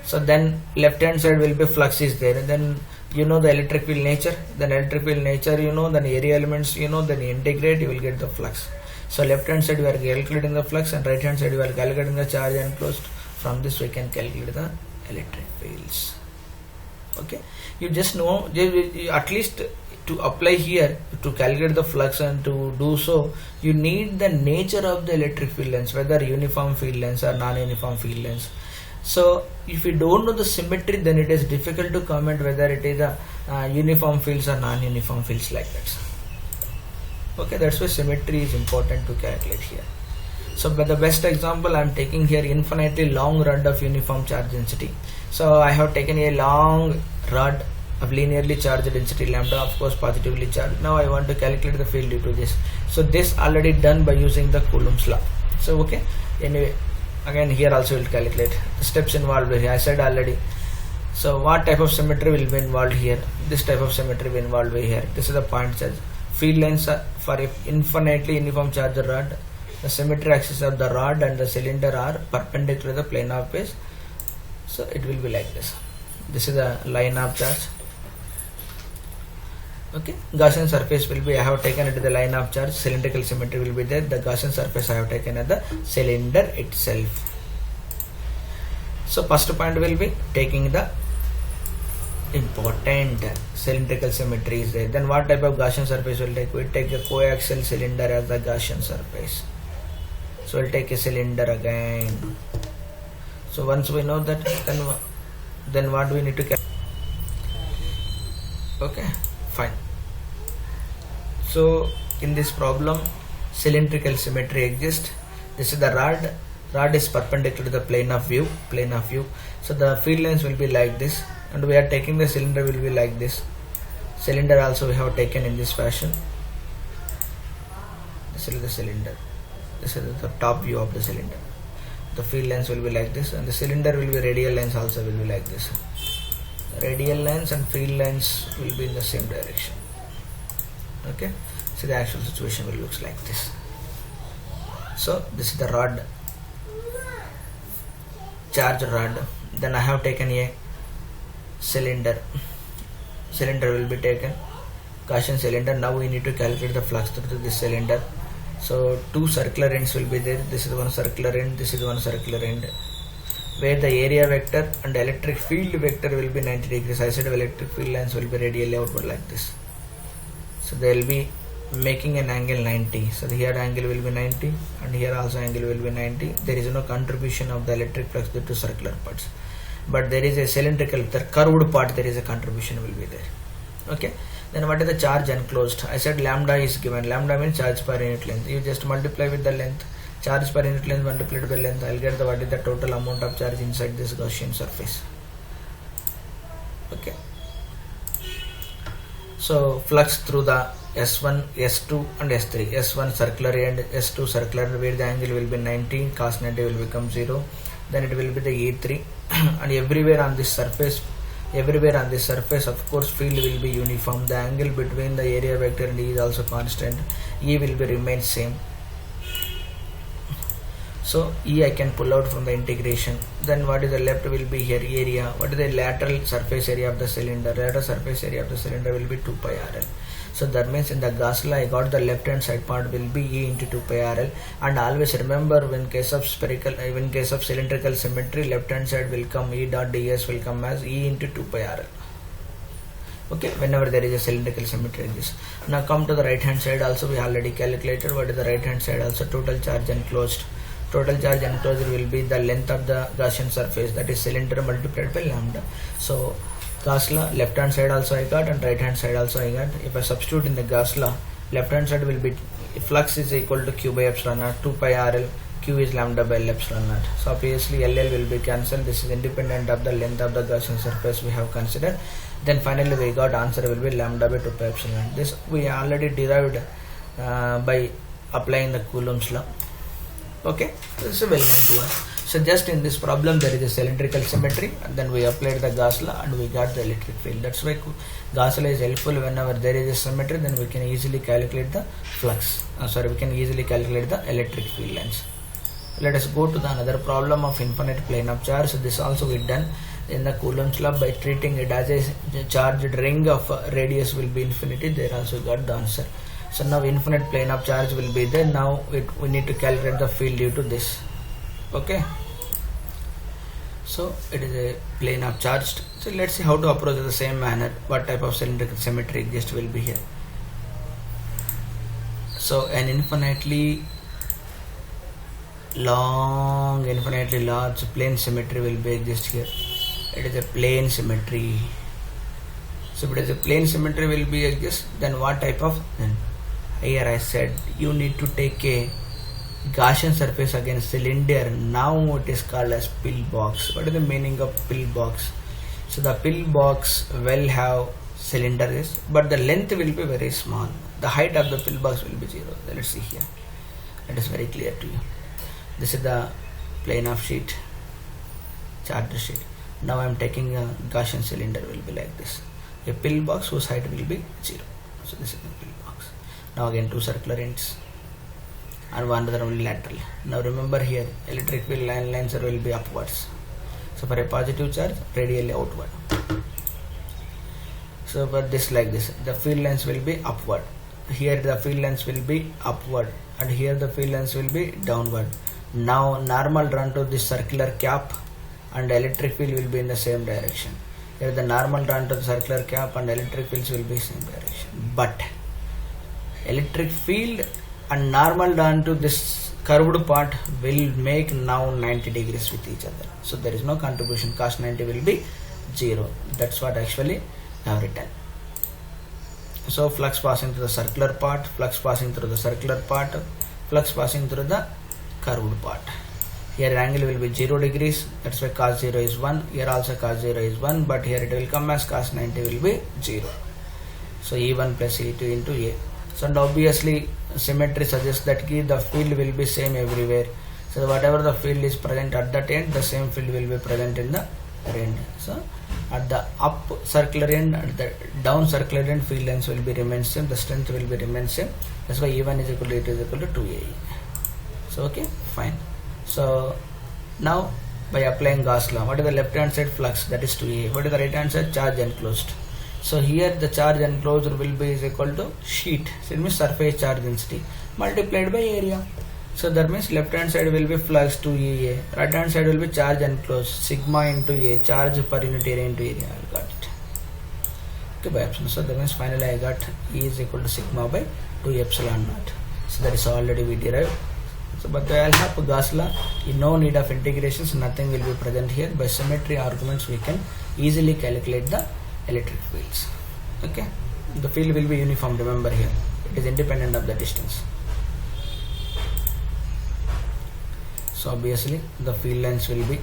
So then left hand side will be flux is there, and then you know the electric field nature, then electric field nature you know, then area elements you know, then you integrate, you will get the flux. So left hand side we are calculating the flux and right hand side we are calculating the charge enclosed. From this we can calculate the electric fields. Okay, you just know, at least to apply here, to calculate the flux and to do so, you need the nature of the electric field lines, whether uniform field lines or non-uniform field lines. So if you don't know the symmetry, then it is difficult to comment whether it is a uniform fields or non-uniform fields like that. Okay, that's why symmetry is important to calculate here. So by the best example I am taking here, infinitely long rod of uniform charge density. So I have taken a long rod of linearly charged density lambda, of course positively charged. Now I want to calculate the field due to this. So this already done by using the Coulomb's law. So okay, anyway, again here also will calculate the steps involved here. I said already. So what type of symmetry will be involved here? This type of symmetry will be involved here. This is the point charge. Field lines for a infinitely uniform charged rod. The symmetry axis of the rod and the cylinder are perpendicular to the plane of base. So it will be like this. This is a line of charge. Okay, Gaussian surface will be, I have taken it to the line of charge. Cylindrical symmetry will be there. The Gaussian surface I have taken at the cylinder itself. So first point will be taking the important cylindrical symmetry is there. Then what type of Gaussian surface will take? We take a coaxial cylinder as the Gaussian surface. So we'll take a cylinder again. So once we know that, then what do we need to calculate? Okay, fine. So in this problem, cylindrical symmetry exists. This is the rod. Rod is perpendicular to the plane of view. So the field lines will be like this, and we are taking the cylinder will be like this. Cylinder also we have taken in this fashion. This is the cylinder. This is the top view of the cylinder. The field lines will be like this, and the cylinder will be radial lines also will be like this. Radial lines and field lines will be in the same direction. Okay, so the actual situation will looks like this. So this is the rod, charge rod. Then I have taken a cylinder. Cylinder will be taken. Gaussian cylinder. Now we need to calculate the flux through this cylinder. So two circular ends will be there. This is one circular end, this is one circular end, where the area vector and electric field vector will be 90 degrees. I said electric field lines will be radially outward like this. So they will be making an angle 90. So here angle will be 90 and here also angle will be 90. There is no contribution of the electric flux due to circular parts, but there is a cylindrical, the curved part, there is a contribution will be there. Okay. Then what is the charge enclosed? I said lambda is given. Lambda means charge per unit length. You just multiply with the length. Charge per unit length multiplied by length. I'll get the what is the total amount of charge inside this Gaussian surface. Okay. So flux through the S1, S2 and S3. S1 circular end, S2 circular, where the angle will be 90, cos 90 will become 0. Then it will be the E3 and everywhere on this surface, of course field will be uniform. The angle between the area vector and E is also constant. E will be remain same. So E I can pull out from the integration. Then what is the left will be here area. What is the lateral surface area of the cylinder? Lateral surface area of the cylinder will be 2 pi RL. So that means in the Gauss law I got the left hand side part will be E into 2 pi RL. And always remember, when case of cylindrical symmetry, left hand side will come E dot ds will come as E into 2 pi RL. Okay, whenever there is a cylindrical symmetry in this. Now come to the right hand side. Also we already calculated what is the right hand side. Also total charge enclosed. Total charge enclosure will be the length of the Gaussian surface, that is cylinder multiplied by lambda. So Gauss law, left hand side also I got and right hand side also I got. If I substitute in the Gauss law, left hand side will be flux is equal to Q by epsilon naught, 2 pi RL, Q is lambda by L epsilon naught. So obviously LL will be cancelled. This is independent of the length of the Gaussian surface we have considered. Then finally we got answer will be lambda by 2 pi epsilon. This we already derived by applying the Coulomb's law. Okay, this is well known to us. So just in this problem there is a cylindrical symmetry, and then we applied the Gauss law and we got the electric field. That's why Gauss law is helpful. Whenever there is a symmetry, then we can easily calculate the flux. We can easily calculate the electric field lines. Let us go to the another problem of infinite plane of charge. So this also we done in the Coulomb's law by treating it as a charged ring of radius will be infinity. There also got the answer. So now infinite plane of charge will be there. Now we need to calculate the field due to this. Okay. So it is a plane of charged. So let's see how to approach in the same manner. What type of cylindrical symmetry exists will be here. So an infinitely long, infinitely large plane symmetry will be exist here. It is a plane symmetry. So if it is a plane symmetry will be exist, then what type of, then here I said you need to take a Gaussian surface against cylinder. Now it is called as pillbox. What is the meaning of pillbox? So the pillbox will have cylinder is, but the length will be very small. The height of the pillbox will be 0. Let's see here. It is very clear to you. This is the plane of sheet, charged sheet. Now I am taking a Gaussian cylinder will be like this. A pillbox whose height will be 0. So this is the pillbox. Now again two circular ends and one other only lateral. Now remember here electric field lines will be upwards. So for a positive charge, radially outward. So for this like this, the field lines will be upward. Here the field lines will be upward and here the field lines will be downward. Now normal run to this circular cap and electric field will be in the same direction. Here the normal run to the circular cap and electric fields will be same direction. But electric field and normal run to this curved part will make now 90 degrees with each other. So there is no contribution. Cos 90 will be 0. That's what actually I have written. So flux passing through the circular part, flux passing through the circular part, flux passing through the curved part. Here angle will be 0 degrees. That's why cos 0 is 1. Here also cos 0 is 1. But here it will come as cos 90 will be 0. So E1 plus E2 into A. So and obviously symmetry suggests that the field will be same everywhere. So whatever the field is present at that end, the same field will be present in the end. So at the up circular end, at the down circular end, field lines will be remain same. The strength will be remain same. That's why E1 is equal to E2 is equal to 2A. So okay, fine. So now by applying Gauss law, what is the left hand side flux? That is 2A. What is the right hand side? Charge enclosed. So here the charge enclosed will be is equal to sheet, so it means surface charge density multiplied by area. So that means left hand side will be flux to EA, right hand side will be charge enclosed, sigma into A, charge per unit area into area. I got it. Okay, by option. So that means finally I got E is equal to sigma by 2 epsilon naught. So that is already we derived. So but I'll have Gauss law, no need of integrations, nothing will be present here. By symmetry arguments we can easily calculate the electric fields. Okay, the field will be uniform, remember here, it is independent of the distance. So obviously the field lengths will be,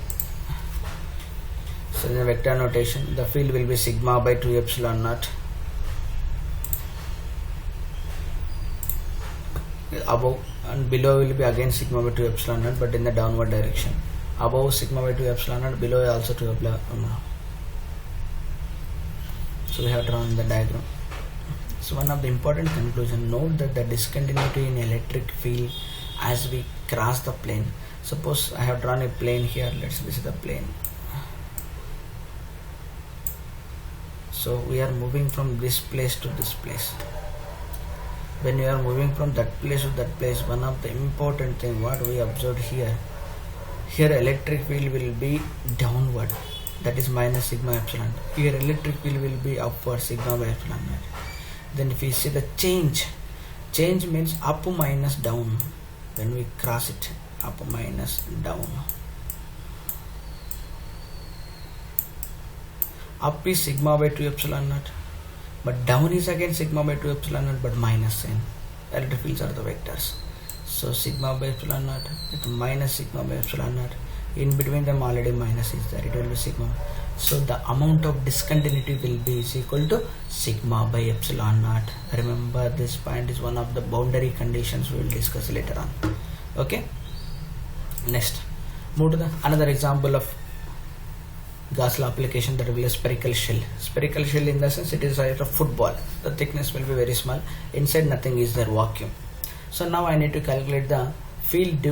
so in the vector notation the field will be sigma by 2 epsilon naught. Above and below will be again sigma by 2 epsilon naught, but in the downward direction. Above sigma by 2 epsilon naught, below also 2 epsilon naught. So we have drawn the diagram. So one of the important conclusion, note that the discontinuity in electric field as we cross the plane. Suppose I have drawn a plane here, let's this is the plane. So we are moving from this place to this place. When we are moving from that place to that place, one of the important thing what we observed here electric field will be downward, that is minus sigma epsilon. Here electric field will be upward, sigma by epsilon naught. Then if we see the change means up minus down. When we cross it, up minus down. Up is sigma by 2 epsilon naught, but down is again sigma by 2 epsilon naught, but minus sign. Electric fields are the vectors. So sigma by epsilon naught with minus sigma by epsilon naught. In between them already minus is there, it will be sigma. So the amount of discontinuity will be is equal to sigma by epsilon naught. Remember, this point is one of the boundary conditions we will discuss later on. Okay, next move to the another example of Gauss law application, that will be a spherical shell. Spherical shell in the sense it is like a football, the thickness will be very small, inside nothing is there, vacuum. So now I need to calculate the field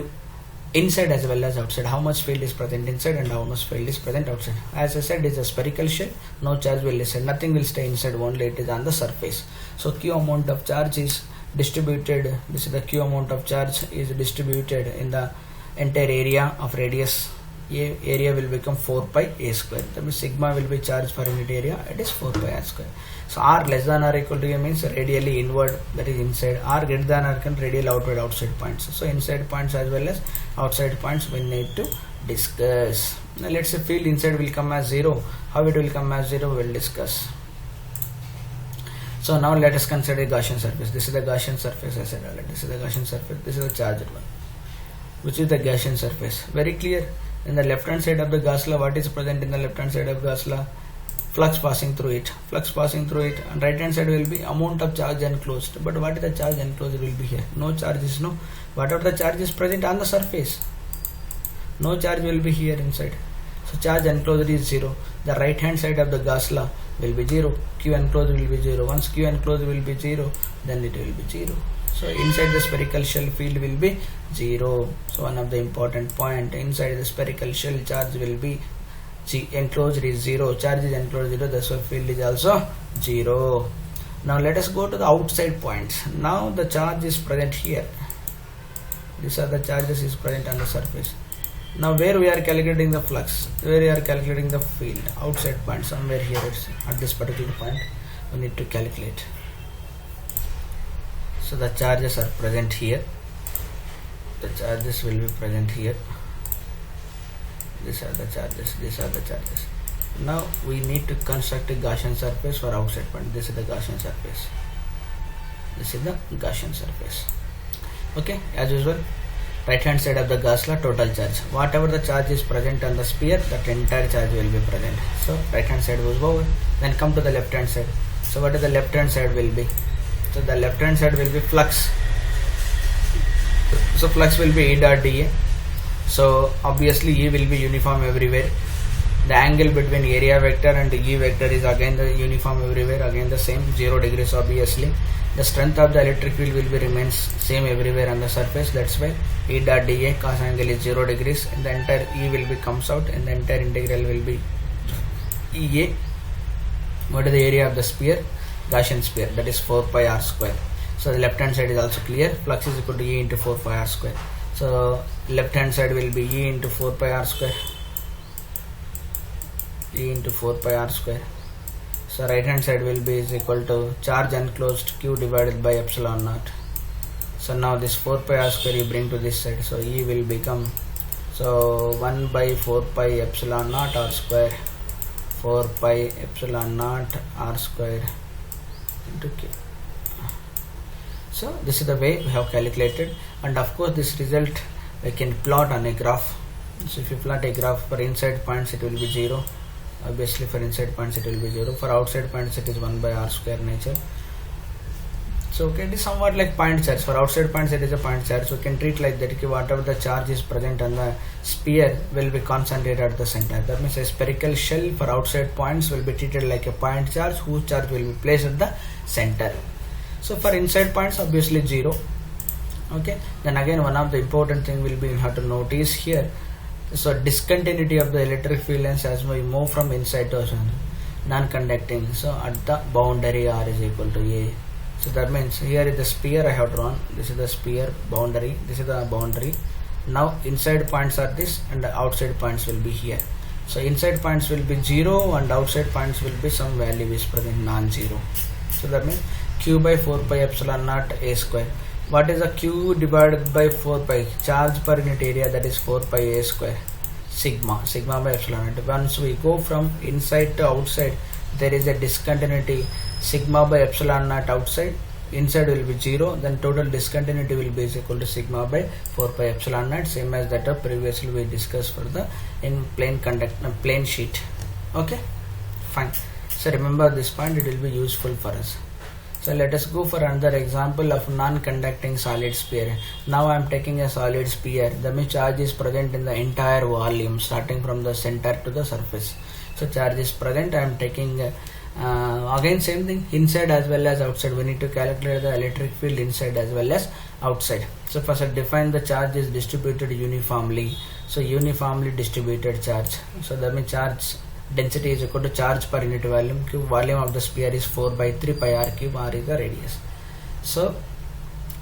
inside as well as outside. How much field is present inside and how much field is present outside. As I said, it is a spherical shell, no charge will inside, nothing will stay inside, only it is on the surface. So Q amount of charge is distributed, this is the Q amount of charge is distributed in the entire area of radius. Area will become 4 pi a square. That means sigma will be charge per unit area, it is 4 pi a square. So R less than or equal to A means radially inward, that is inside. R greater than or can radial outward, outside points. So inside points as well as outside points we need to discuss. Now let's say field inside will come as 0. How it will come as 0 we will discuss. So now let us consider a Gaussian surface. This is the Gaussian surface, I said earlier. This is the Gaussian surface, this is the charged one, which is the Gaussian surface. Very clear. In the left hand side of the Gauss law, what is present in the left hand side of Gauss law? Flux passing through it, and right hand side will be amount of charge enclosed. But what is the charge enclosed will be here? No charge is no. Whatever the charge is present on the surface, no charge will be here inside. So charge enclosed is 0. The right hand side of the Gauss law will be 0. Q enclosed will be 0. Once Q enclosed will be 0, then it will be 0. So inside the spherical shell field will be 0. So one of the important point, inside the spherical shell charge will be enclosed is 0. Charge is enclosed 0. The field is also 0. Now let us go to the outside points. Now the charge is present here. These are the charges is present on the surface. Now where we are calculating the flux, where we are calculating the field, outside point, somewhere here at this particular point we need to calculate. So the charges are present here, the charges will be present here, these are the charges, these are the charges. Now we need to construct a Gaussian surface for outside point. This is the Gaussian surface, this is the Gaussian surface. Okay, as usual, right hand side of the Gauss law, total charge, whatever the charge is present on the sphere, that entire charge will be present. So right hand side goes over, then come to the left hand side. So what is the left hand side will be? So the left hand side will be flux. So flux will be E dot dA. So obviously E will be uniform everywhere. The angle between area vector and E vector is again the uniform everywhere, again the same, 0 degrees obviously. The strength of the electric field will be remains same everywhere on the surface. That's why E dot dA cos angle is 0 degrees, and the entire E will be comes out, and the entire integral will be EA. What is the area of the sphere? Gaussian sphere, that is 4 pi r square. So the left hand side is also clear. Flux is equal to E into 4 pi r square. So left hand side will be E into 4 pi r square. E into 4 pi r square. So right hand side will be is equal to charge enclosed Q divided by epsilon naught. So now this 4 pi r square you bring to this side. So E will become, so 1 by 4 pi epsilon naught r square, 4 pi epsilon naught r square into Q. So this is the way we have calculated, and of course this result we can plot on a graph. So if you plot a graph, for inside points it will be 0. Obviously for inside points it will be 0. For outside points it is 1 by r square nature. So it is somewhat like point charge. For outside points it is a point charge. So we can treat like that. Okay, whatever the charge is present on the sphere will be concentrated at the center. That means a spherical shell for outside points will be treated like a point charge whose charge will be placed at the center. So for inside points obviously 0. Okay, then again one of the important thing will be you have to notice here. So discontinuity of the electric field lines as we move from inside to non-conducting. So at the boundary R is equal to A. So that means here is the sphere I have drawn. This is the sphere boundary. This is the boundary. Now inside points are this and the outside points will be here. So inside points will be 0 and outside points will be some value is present non-zero. So that means Q by 4 pi epsilon naught A square. What is a Q divided by 4 pi? Charge per unit area, that is 4 pi A square. Sigma by epsilon naught. Once we go from inside to outside, there is a discontinuity. Sigma by epsilon naught outside, inside will be 0. Then total discontinuity will be equal to sigma by 4 pi epsilon naught, same as that of previously we discussed for the in plane sheet. Okay, fine. So remember this point, it will be useful for us. So let us go for another example of non-conducting solid sphere. Now I am taking a solid sphere. The means charge is present in the entire volume starting from the center to the surface. So charge is present. I am taking again same thing, inside as well as outside. We need to calculate the electric field inside as well as outside. So first I define the charge is distributed uniformly. So uniformly distributed charge. So that means charge density is equal to charge per unit volume. Cube volume of the sphere is 4 by 3 pi r cube. R is the radius. So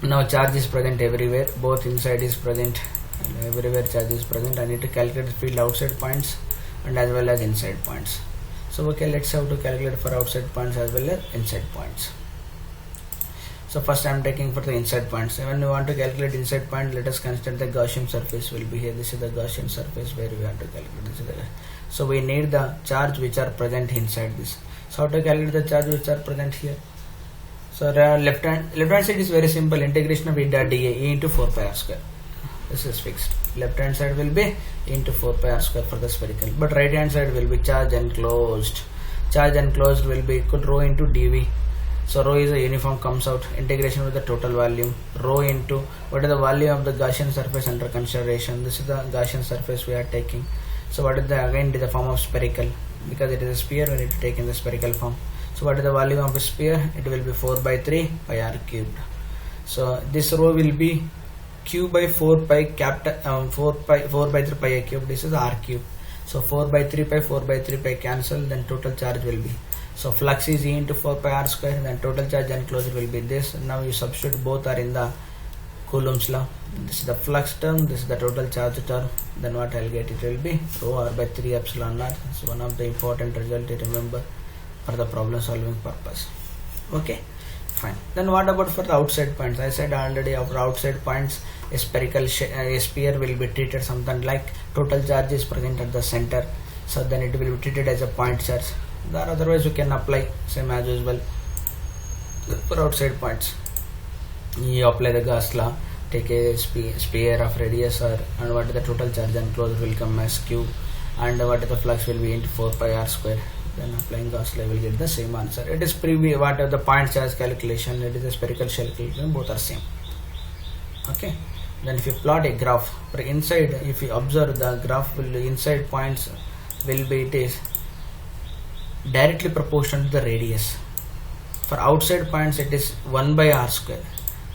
now charge is present everywhere, both inside is present and everywhere charge is present. I need to calculate the field outside points and as well as inside points. So okay, let's have to calculate for outside points as well as inside points. So first I am taking for the inside points. When we want to calculate inside point, let us consider the Gaussian surface will be here. This is the Gaussian surface where we want to calculate. This is the, so we need the charge which are present inside this. So how to calculate the charge which are present here? So left hand side is very simple. Integration of E dot dA, E into 4 pi r square. This is fixed. Left hand side will be into 4 pi r square for the spherical, but right hand side will be charge enclosed. Charge enclosed will be equal to rho into dV. So rho is a uniform, comes out, integration with the total volume, rho into what is the volume of the Gaussian surface under consideration. This is the Gaussian surface we are taking. So what is the, again it is the form of spherical, because it is a sphere we need to take in the spherical form. So what is the volume of a sphere? It will be 4 by 3 pi r cubed. So this rho will be Q by 4 pi capital 4 by 3 pi a cube. This is r cube. So 4 by 3 pi cancel, then total charge will be. So flux is E into 4 pi r square, then total charge enclosed will be this. Now you substitute, both are in the Coulomb's law. This is the flux term, this is the total charge term. Then what I'll get, it will be rho r by 3 epsilon naught. So one of the important result to remember for the problem solving purpose. Okay, fine. Then what about for the outside points? I said already, for outside points a spherical sphere will be treated something like total charge is present at the center. So then it will be treated as a point charge. Or otherwise you can apply same as usual for outside points. You apply the Gauss law, take a sphere of radius r, and what is the total charge enclosed will come as Q, and what is the flux will be into 4 pi r square. Then applying Gauss law will get the same answer. It is previous what are the point charge calculation, it is a spherical shell calculation, both are same. Okay. Then if you plot a graph for inside, if you observe the graph will inside points will be, it is directly proportional to the radius. For outside points it is 1 by r square.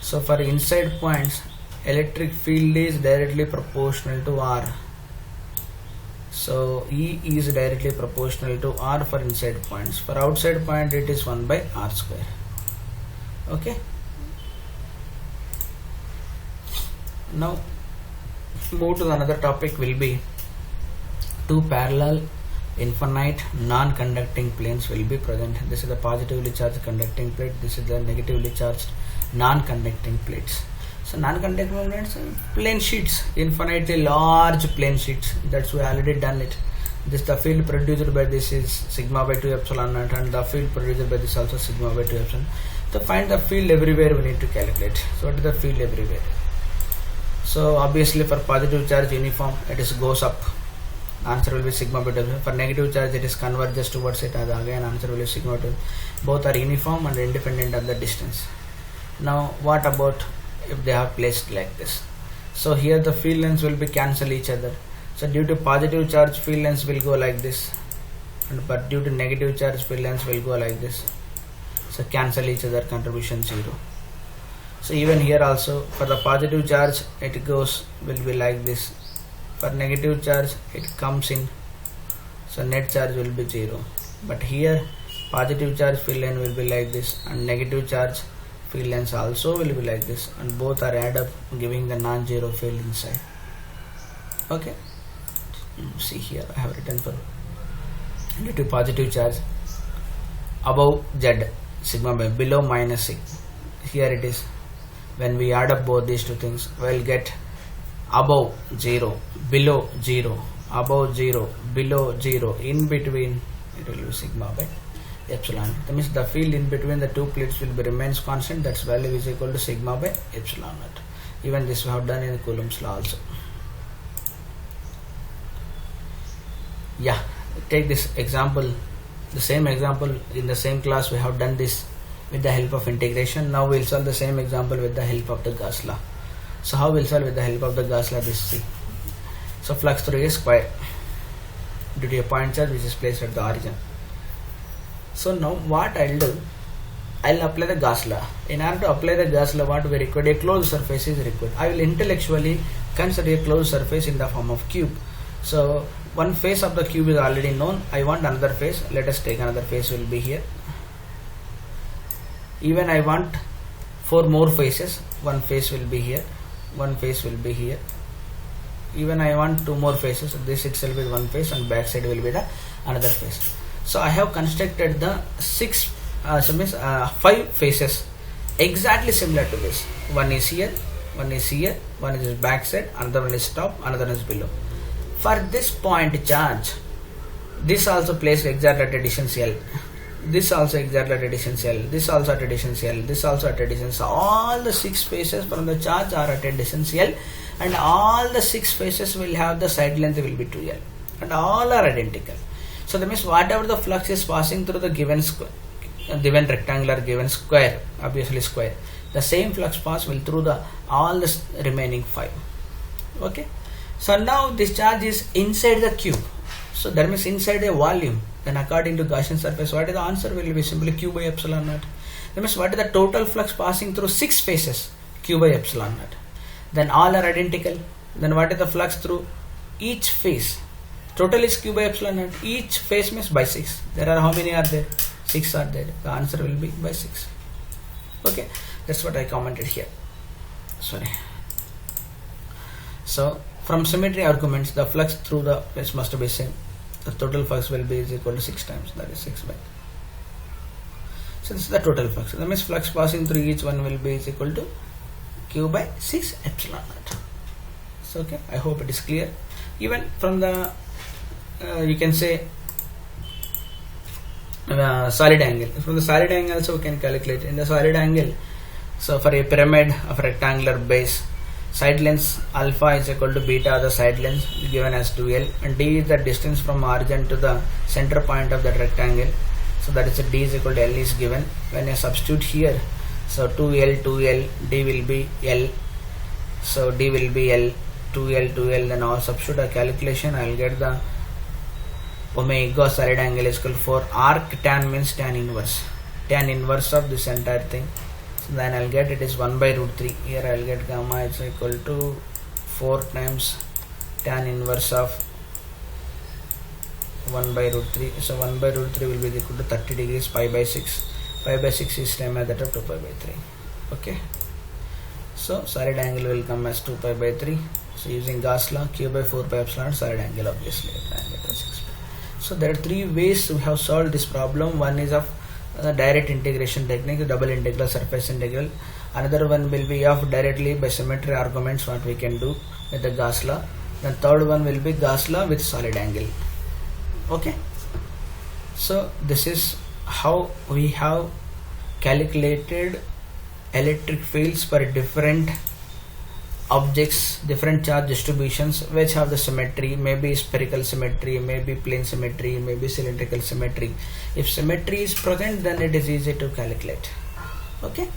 So for inside points electric field is directly proportional to r. So E is directly proportional to R for inside points. For outside point it is 1 by R square. Okay. Now move to the another topic will be two parallel infinite non-conducting planes will be present. This is the positively charged conducting plate. This is the negatively charged non-conducting plates. So non-conducting plates, plane sheets, infinitely large plane sheets. That's we already done it. This the field produced by this is sigma by 2 epsilon naught, and the field produced by this also sigma by 2 epsilon. To find the field everywhere we need to calculate. So what is the field everywhere? So obviously for positive charge uniform it is goes up. Answer will be sigma by 2. For negative charge it is converges towards it, and again answer will be sigma by 2. Both are uniform and independent of the distance. Now what about if they are placed like this? So here the field lengths will be cancel each other. So due to positive charge field lengths will go like this, but due to negative charge field lengths will go like this. So cancel each other, contribution 0. So even here also for the positive charge it goes will be like this. For negative charge it comes in, so net charge will be 0. But here positive charge field length will be like this, and negative charge field lengths also will be like this, and both are add up giving the non-zero field inside. Okay, see here I have written for due to positive charge above Z sigma by below minus 6. Here it is, when we add up both these two things we'll get above 0, below 0, above 0, below 0, in between it will be sigma by epsilon. That means the field in between the two plates will be remains constant. That's value is equal to sigma by epsilon naught. Even this we have done in Coulomb's law also. Yeah, take this example, the same example in the same class we have done this with the help of integration. Now we'll solve the same example with the help of the Gauss law. So how we'll solve with the help of the Gauss law? This see. So flux through a square due to a point charge which is placed at the origin. So now what I'll do, I'll apply the Gauss law. In order to apply the Gauss law, what we require, a closed surface is required. I will intellectually consider a closed surface in the form of cube. So one face of the cube is already known. I want another face. Let us take another face will be here. Even I want 4 more faces. One face will be here. One face will be here. Even I want 2 more faces. This itself is one face, and back side will be the another face. So I have constructed the 5 faces exactly similar to this. One is here, one is here, one is back side, another one is top, another one is below. For this point charge, this also placed exact at a distance L. This also exactly at a distance L. This also at a distance L. This also at a distance. All the 6 faces from the charge are at a distance L, and all the 6 faces will have the side length will be 2L, and all are identical. So that means whatever the flux is passing through the given rectangular, given square, obviously square, the same flux pass will through the all the remaining 5. Okay. So now this charge is inside the cube. So that means inside a volume. Then according to Gaussian surface, what is the answer? Will be simply Q by epsilon naught. That means what is the total flux passing through 6 faces? Q by epsilon naught. Then all are identical. Then what is the flux through each face? Total is Q by epsilon naught. Each face means by 6. There are how many are there? 6 are there. The answer will be by 6. Okay, that's what I commented here. Sorry. So from symmetry arguments, the flux through the place must be same. The total flux will be is equal to 6 times, that is 6 by. So this is the total flux. That means flux passing through each one will be is equal to Q by 6 epsilon naught. So okay, I hope it is clear. Even from the you can say solid angle. From the solid angle also we can calculate. In the solid angle, so for a pyramid of rectangular base, side length alpha is equal to beta, the side length given as 2L, and D is the distance from origin to the center point of that rectangle. So that is a D is equal to L is given. When I substitute here, so 2L, D will be L, so D will be L, 2L, then all substitute a calculation, I will get the omega solid angle is equal to 4. Arc tan means tan inverse of this entire thing. Then I'll get it is 1 by root 3. Here I'll get gamma is equal to 4 times tan inverse of 1 by root 3. So 1 by root 3 will be equal to 30 degrees pi by 6. Pi by 6 is same as that of 2 pi by 3. Okay. So solid angle will come as 2 pi by 3. So using Gauss law, q by 4 pi epsilon solid angle obviously. So there are three ways we have solved this problem. One is of direct integration technique, double integral, surface integral. Another one will be of directly by symmetry arguments, what we can do with the Gauss law. Then third one will be Gauss law with solid angle. Okay. So this is how we have calculated electric fields for different objects, different charge distributions which have the symmetry, maybe spherical symmetry, maybe plane symmetry, maybe cylindrical symmetry. If symmetry is present, then it is easy to calculate. Okay,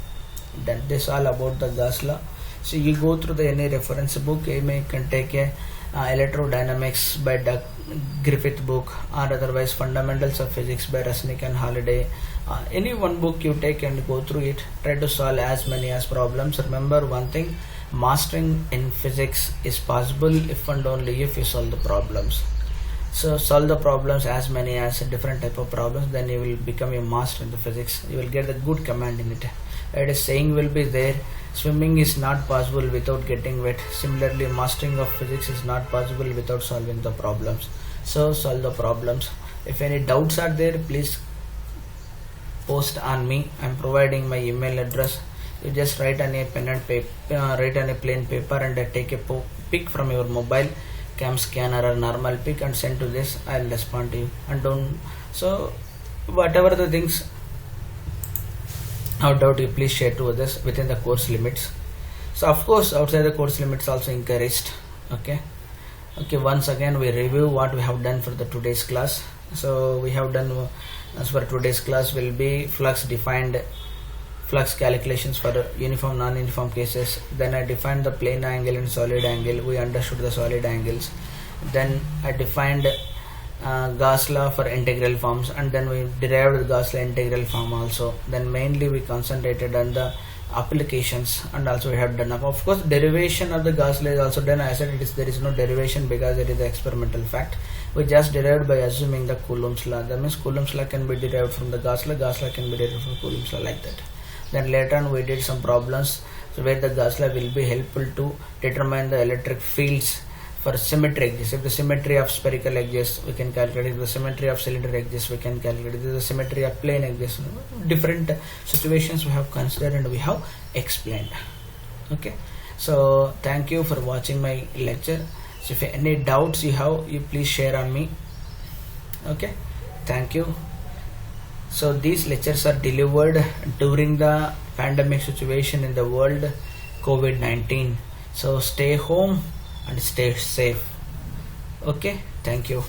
then this all about the Gauss law. So you go through the any reference book, you can take a electrodynamics by Doug Griffith book, or otherwise fundamentals of physics by Resnick and Holliday. Any one book you take and go through it, try to solve as many as problems. Remember one thing, mastering in physics is possible if and only if you solve the problems. So solve the problems as many as different type of problems, then you will become a master in the physics. You will get a good command in it. It is saying will be there, swimming is not possible without getting wet. Similarly, mastering of physics is not possible without solving the problems. So solve the problems. If any doubts are there, please post on me. I am providing my email address. You just write on a pen and paper, write on a plain paper, and take a pic from your mobile cam scanner or normal pic and send to this. I'll respond to you. And don't, so whatever the things no doubt you please share to others within the course limits. So of course outside the course limits also encouraged. Okay, once again we review what we have done for the today's class. So we have done, as for today's class, will be flux defined, flux calculations for uniform non-uniform cases. Then I defined the plane angle and solid angle. We understood the solid angles. Then I defined Gauss law for integral forms, and then we derived the Gauss law integral form also. Then mainly we concentrated on the applications, and also we have done, of course, derivation of the Gauss law is also done. I said there is no derivation because it is the experimental fact. We just derived by assuming the Coulomb's law. That means Coulomb's law can be derived from the Gauss law can be derived from Coulomb's law, like that. Then later on we did some problems where the Gauss law will be helpful to determine the electric fields for symmetry exists. If the symmetry of spherical exists, we can calculate. If the symmetry of cylinder exists, we can calculate. If the symmetry of plane exists, different situations we have considered and we have explained. Okay, so thank you for watching my lecture. So if any doubts you have, you please share on me. Okay, thank you. So these lectures are delivered during the pandemic situation in the world, COVID-19. So stay home and stay safe. Okay, thank you.